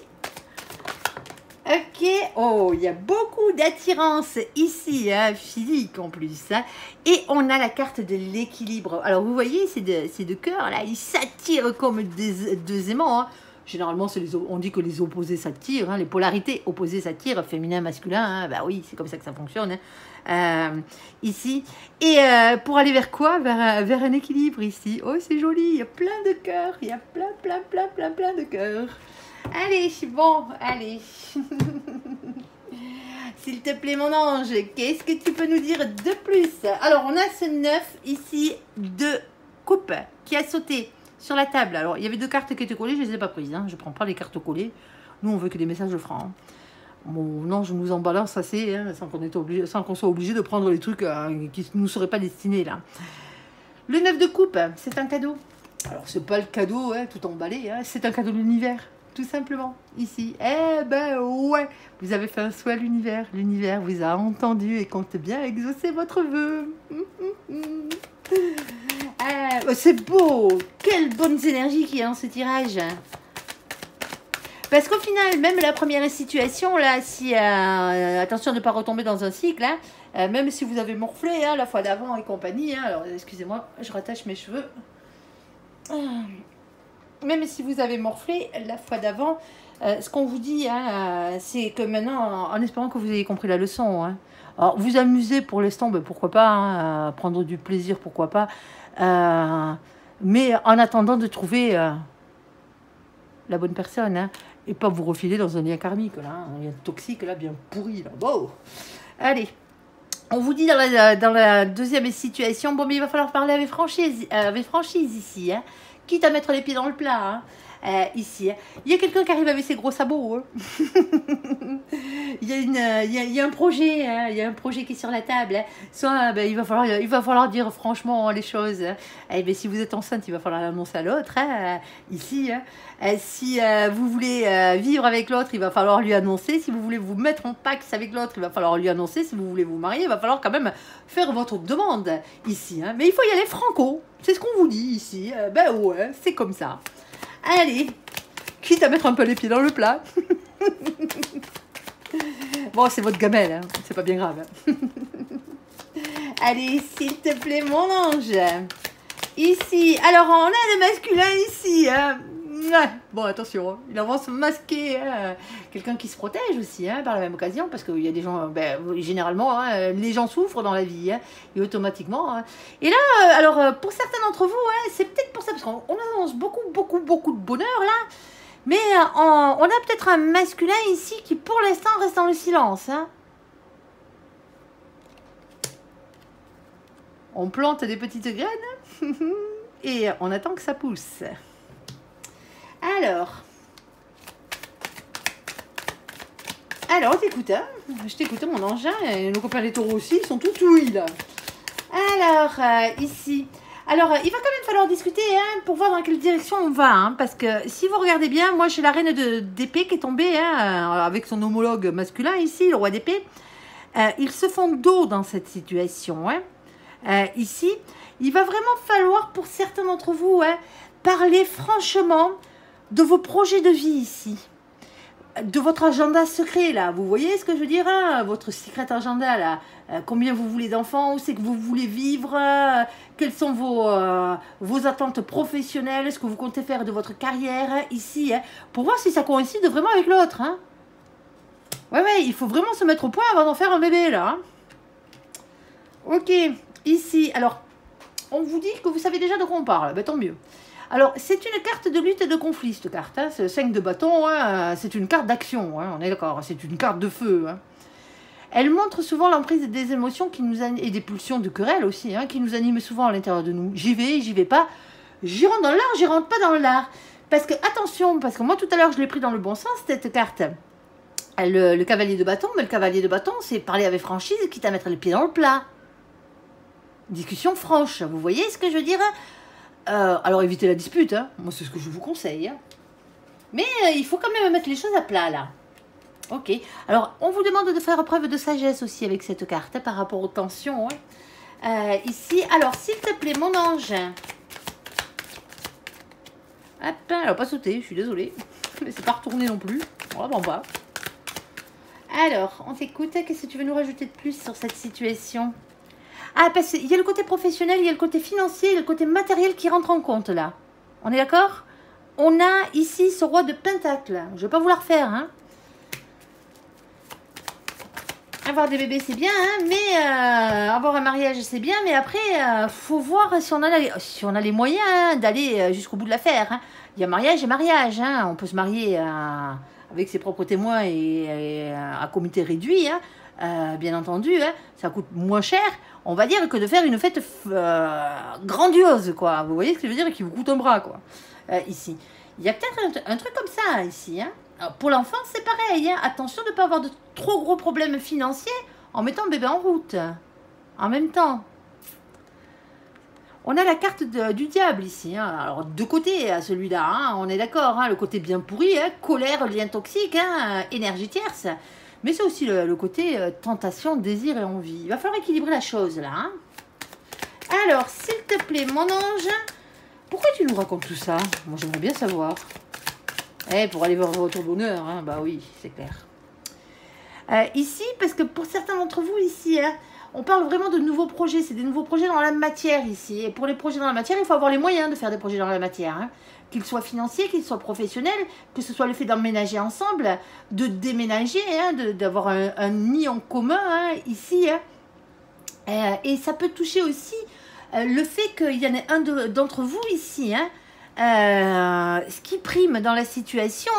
Ok, oh, il y a beaucoup d'attirance ici, hein, physique en plus. Hein. Et on a la carte de l'équilibre. Alors, vous voyez, ces deux cœurs, là, ils s'attirent comme deux aimants. Hein. Généralement, on dit que les opposés s'attirent, hein, les polarités opposées s'attirent, féminin, masculin. Hein, bah oui, c'est comme ça que ça fonctionne. Hein. Ici. Et pour aller vers quoi? Vers un équilibre ici. Oh, c'est joli, il y a plein de cœurs. Il y a plein de cœurs. Allez, bon, allez. S'il te plaît, mon ange, qu'est-ce que tu peux nous dire de plus? Alors, on a ce 9 ici de coupe qui a sauté sur la table. Alors, il y avait deux cartes qui étaient collées, je ne les ai pas prises. Hein. Je ne prends pas les cartes collées. Nous, on veut que des messages francs. Hein. Mon ange nous en balance assez, hein, sans qu'on soit obligé de prendre les trucs qui ne nous seraient pas destinés, là. Le 9 de coupe, c'est un cadeau. Alors, c'est pas le cadeau hein, tout emballé, hein, c'est un cadeau de l'univers. Tout simplement, ici. Eh ben ouais, vous avez fait un souhait à l'univers. L'univers vous a entendu et compte bien exaucer votre vœu. C'est beau. Quelles bonnes énergies qu'il y a dans ce tirage. Parce qu'au final, même la première situation, là, si attention de ne pas retomber dans un cycle, hein, même si vous avez morflé hein, la fois d'avant et compagnie, hein, alors excusez-moi, je rattache mes cheveux. Même si vous avez morflé la fois d'avant, ce qu'on vous dit, hein, c'est que maintenant, en espérant que vous ayez compris la leçon, hein, alors vous amusez pour l'instant, ben pourquoi pas, hein, prendre du plaisir, pourquoi pas, mais en attendant de trouver la bonne personne, hein, et pas vous refiler dans un lien karmique, là, un lien toxique, là, bien pourri, là. Bon, allez. On vous dit dans la deuxième situation, bon, mais il va falloir parler avec franchise ici, hein. Quitte à mettre les pieds dans le plat. ici. Il y a quelqu'un qui arrive avec ses gros sabots. Il y a un projet, il y a un projet qui est sur la table. Soit il va falloir dire franchement les choses. Si vous êtes enceinte, il va falloir l'annoncer à l'autre. Ici, si vous voulez vivre avec l'autre, il va falloir lui annoncer. Si vous voulez vous mettre en pax avec l'autre, il va falloir lui annoncer. Si vous voulez vous marier, il va falloir quand même faire votre demande ici. Mais il faut y aller franco. C'est ce qu'on vous dit ici. Ouais, c'est comme ça. Allez, quitte à mettre un peu les pieds dans le plat. Bon, c'est votre gamelle, c'est pas bien grave. Allez, s'il te plaît, mon ange. Ici, alors on a le masculin ici. Bon, attention, il avance masqué. Quelqu'un qui se protège aussi, par la même occasion, parce qu'il y a des gens, généralement, les gens souffrent dans la vie, et automatiquement. Et là, alors, pour certains d'entre vous, c'est peut-être pour ça, parce qu'on annonce beaucoup de bonheur, là. Mais on a peut-être un masculin ici qui, pour l'instant, reste dans le silence. On plante des petites graines et on attend que ça pousse. Alors, t'écoutes, je t'écoute, mon ange, et nos copains les taureaux aussi, ils sont tout ouïs, là. Alors, ici... Alors, il va quand même falloir discuter pour voir dans quelle direction on va. Parce que si vous regardez bien, moi j'ai la reine d'épée qui est tombée avec son homologue masculin ici, le roi d'épée. Ils se font dos dans cette situation. Ici, il va vraiment falloir pour certains d'entre vous parler franchement de vos projets de vie ici. De votre agenda secret, là. Vous voyez ce que je veux dire, votre secret agenda, là. Combien vous voulez d'enfants, où c'est que vous voulez vivre, quelles sont vos attentes professionnelles, ce que vous comptez faire de votre carrière, ici, pour voir si ça coïncide vraiment avec l'autre. Ouais, il faut vraiment se mettre au point avant d'en faire un bébé, là. Ok, ici, alors, on vous dit que vous savez déjà de quoi on parle, tant mieux. Alors, c'est une carte de lutte et de conflit, cette carte. C'est le 5 de bâton, c'est une carte d'action, on est d'accord, c'est une carte de feu. Elle montre souvent l'emprise des émotions qui nous et des pulsions de querelle aussi, qui nous animent souvent à l'intérieur de nous. J'y vais pas. J'y rentre dans l'art, j'y rentre pas dans l'art. Parce que, attention, parce que moi, tout à l'heure, je l'ai pris dans le bon sens, cette carte. Le cavalier de bâton, mais le cavalier de bâton, c'est parler avec franchise, quitte à mettre les pieds dans le plat. Discussion franche, vous voyez ce que je veux dire ? Alors évitez la dispute, moi c'est ce que je vous conseille. Mais il faut quand même mettre les choses à plat là. Ok, alors on vous demande de faire preuve de sagesse aussi avec cette carte par rapport aux tensions. Ici, alors s'il te plaît mon ange. Hop, elle n'a pas sauté, je suis désolée. Mais c'est pas retourné non plus, vraiment pas. Alors, on t'écoute, qu'est-ce que tu veux nous rajouter de plus sur cette situation ? Parce qu'il y a le côté professionnel, il y a le côté financier, il y a le côté matériel qui rentre en compte, là. On est d'accord? On a ici ce roi de pentacle. Je ne vais pas vous la refaire, Avoir des bébés, c'est bien, mais avoir un mariage, c'est bien. Mais après, faut voir si on a les moyens d'aller jusqu'au bout de l'affaire. Il y a mariage et mariage. On peut se marier avec ses propres témoins et à comité réduit, bien entendu. Ça coûte moins cher, on va dire, que de faire une fête grandiose, quoi. Vous voyez ce que je veux dire, qui vous coûte un bras, quoi. Ici, il y a peut-être un truc comme ça, ici. Alors, pour l'enfant, c'est pareil. Attention de ne pas avoir de trop gros problèmes financiers en mettant le bébé en route. En même temps, on a la carte du diable ici. Alors, deux côtés à celui-là, on est d'accord. Le côté bien pourri, colère, lien toxique, énergie tierce. Mais c'est aussi le côté tentation, désir et envie. Il va falloir équilibrer la chose, là. Alors, s'il te plaît, mon ange, pourquoi tu nous racontes tout ça? Moi, j'aimerais bien savoir. Pour aller voir votre bonheur, bah oui, c'est clair. Ici, parce que pour certains d'entre vous, ici, on parle vraiment de nouveaux projets. C'est des nouveaux projets dans la matière, ici. Et pour les projets dans la matière, il faut avoir les moyens de faire des projets dans la matière. Qu'ils soient financiers, qu'ils soient professionnels, que ce soit le fait d'emménager ensemble, de déménager, d'avoir un nid en commun, ici. Et ça peut toucher aussi le fait qu'il y en ait un d'entre vous, ici, ce qui prime dans la situation,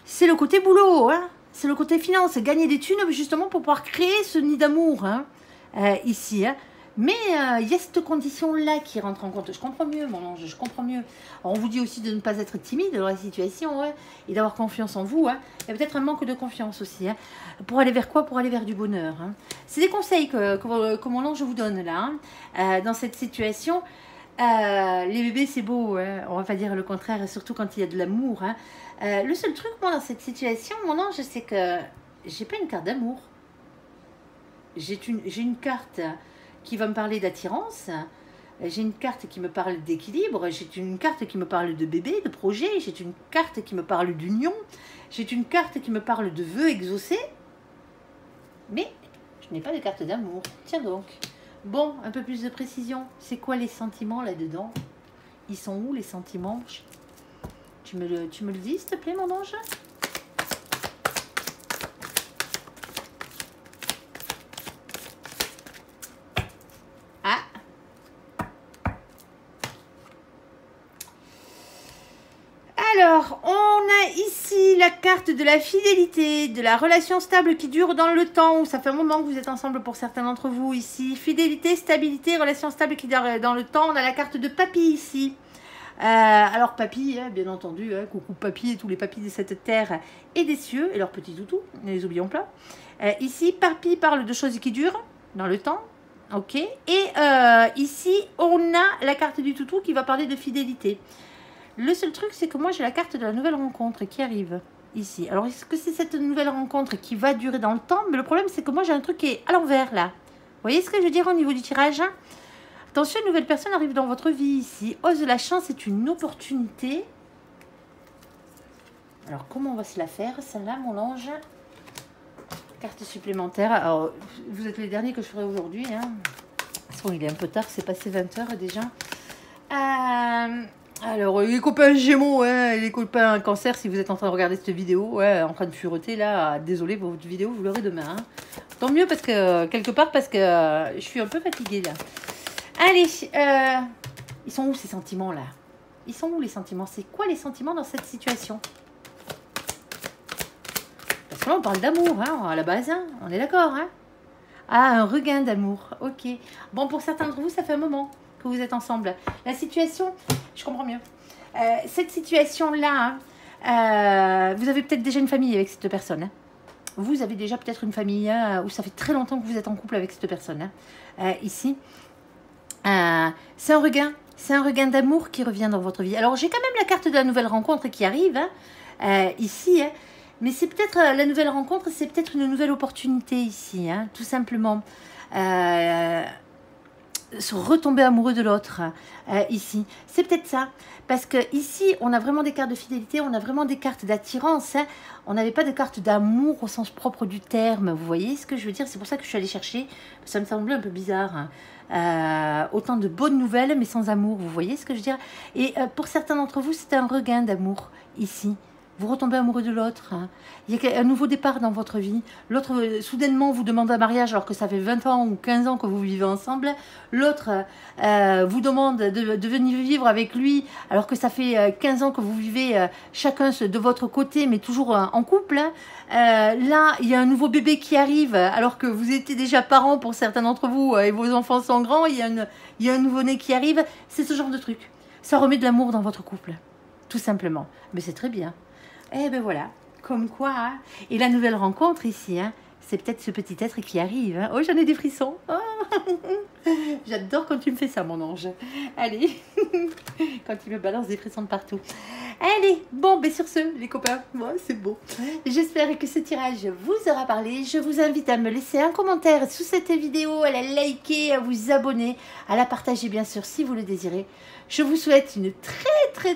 c'est le côté boulot, c'est le côté finance, gagner des thunes justement pour pouvoir créer ce nid d'amour, ici. Mais il y a cette condition-là qui rentre en compte. Je comprends mieux, mon ange, je comprends mieux. Alors, on vous dit aussi de ne pas être timide dans la situation, hein, et d'avoir confiance en vous. Hein. Il y a peut-être un manque de confiance aussi. Hein. Pour aller vers quoi? Pour aller vers du bonheur. Hein. C'est des conseils que mon ange vous donne là, hein, dans cette situation. Les bébés, c'est beau, hein. On va pas dire le contraire, surtout quand il y a de l'amour. Hein. Le seul truc, moi, dans cette situation, mon ange, c'est que j'ai pas une carte d'amour. J'ai une carte qui va me parler d'attirance, j'ai une carte qui me parle d'équilibre, j'ai une carte qui me parle de bébé, de projet, j'ai une carte qui me parle d'union, j'ai une carte qui me parle de vœux exaucés, mais je n'ai pas de carte d'amour. Tiens donc. Bon, un peu plus de précision. C'est quoi les sentiments là-dedans? Ils sont où les sentiments? Tu me le dis, s'il te plaît, mon ange? Alors, on a ici la carte de la fidélité, de la relation stable qui dure dans le temps. Ça fait un moment que vous êtes ensemble pour certains d'entre vous ici. Fidélité, stabilité, relation stable qui dure dans le temps. On a la carte de papy ici. Alors papy, hein, bien entendu, hein, coucou papy et tous les papys de cette terre et des cieux et leurs petits toutous, ne les oublions pas. Ici, papy parle de choses qui durent dans le temps. Ok. Et ici, on a la carte du toutou qui va parler de fidélité. Le seul truc, c'est que moi, j'ai la carte de la nouvelle rencontre qui arrive ici. Alors, est-ce que c'est cette nouvelle rencontre qui va durer dans le temps? Mais le problème, c'est que moi, j'ai un truc qui est à l'envers, là. Vous voyez ce que je veux dire au niveau du tirage? Attention, une nouvelle personne arrive dans votre vie ici. Ose la chance est une opportunité. Alors, comment on va se la faire, celle-là, mon ange? Carte supplémentaire. Alors, vous êtes les derniers que je ferai aujourd'hui. Hein. Parce qu'il est un peu tard, c'est passé 20 h déjà. Alors, les copains Gémeaux, ouais, les copains Cancer, si vous êtes en train de regarder cette vidéo, ouais, en train de fureter, là, désolé pour votre vidéo, vous l'aurez demain. Hein. Tant mieux, parce que, quelque part, parce que je suis un peu fatiguée, là. Allez, ils sont où ces sentiments, là? Ils sont où les sentiments? C'est quoi les sentiments dans cette situation? Parce que là, on parle d'amour, hein, à la base, hein, on est d'accord, hein? Ah, un regain d'amour, ok. Bon, pour certains d'entre vous, ça fait un moment que vous êtes ensemble. La situation, je comprends mieux. Cette situation-là, hein, vous avez peut-être déjà une famille avec cette personne. Hein. Vous avez déjà peut-être une famille où ça fait très longtemps que vous êtes en couple avec cette personne. Hein. Ici, c'est un regain d'amour qui revient dans votre vie. Alors, j'ai quand même la carte de la nouvelle rencontre qui arrive, hein, ici, hein, mais c'est peut-être, la nouvelle rencontre, c'est peut-être une nouvelle opportunité ici, hein, tout simplement. Se retomber amoureux de l'autre ici, c'est peut-être ça, parce que ici on a vraiment des cartes de fidélité, on a vraiment des cartes d'attirance, hein. On n'avait pas de cartes d'amour au sens propre du terme, vous voyez ce que je veux dire, c'est pour ça que je suis allée chercher, ça me semblait un peu bizarre, hein. Autant de bonnes nouvelles mais sans amour, vous voyez ce que je veux dire, et pour certains d'entre vous c'est un regain d'amour ici. Vous retombez amoureux de l'autre. Hein. Il y a un nouveau départ dans votre vie. L'autre, soudainement, vous demande un mariage alors que ça fait 20 ans ou 15 ans que vous vivez ensemble. L'autre vous demande de venir vivre avec lui alors que ça fait 15 ans que vous vivez chacun de votre côté, mais toujours en couple. Hein. Là, il y a un nouveau bébé qui arrive alors que vous étiez déjà parents pour certains d'entre vous et vos enfants sont grands. Il y a un nouveau-né qui arrive. C'est ce genre de truc. Ça remet de l'amour dans votre couple. Tout simplement. Mais c'est très bien. Eh ben voilà, comme quoi, hein. Et la nouvelle rencontre ici, hein, c'est peut-être ce petit être qui arrive. Hein. Oh, j'en ai des frissons. Oh. J'adore quand tu me fais ça, mon ange. Allez, quand tu me balances des frissons de partout. Allez, bon, ben sur ce, les copains, moi, c'est beau. J'espère que ce tirage vous aura parlé. Je vous invite à me laisser un commentaire sous cette vidéo, à la liker, à vous abonner, à la partager, bien sûr, si vous le désirez. Je vous souhaite une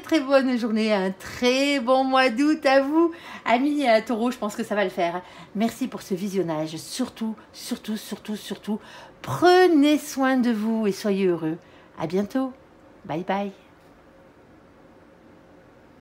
très bonne journée, un très bon mois d'août à vous. Amis taureaux, je pense que ça va le faire. Merci pour ce visionnage. Surtout, prenez soin de vous et soyez heureux. À bientôt. Bye bye.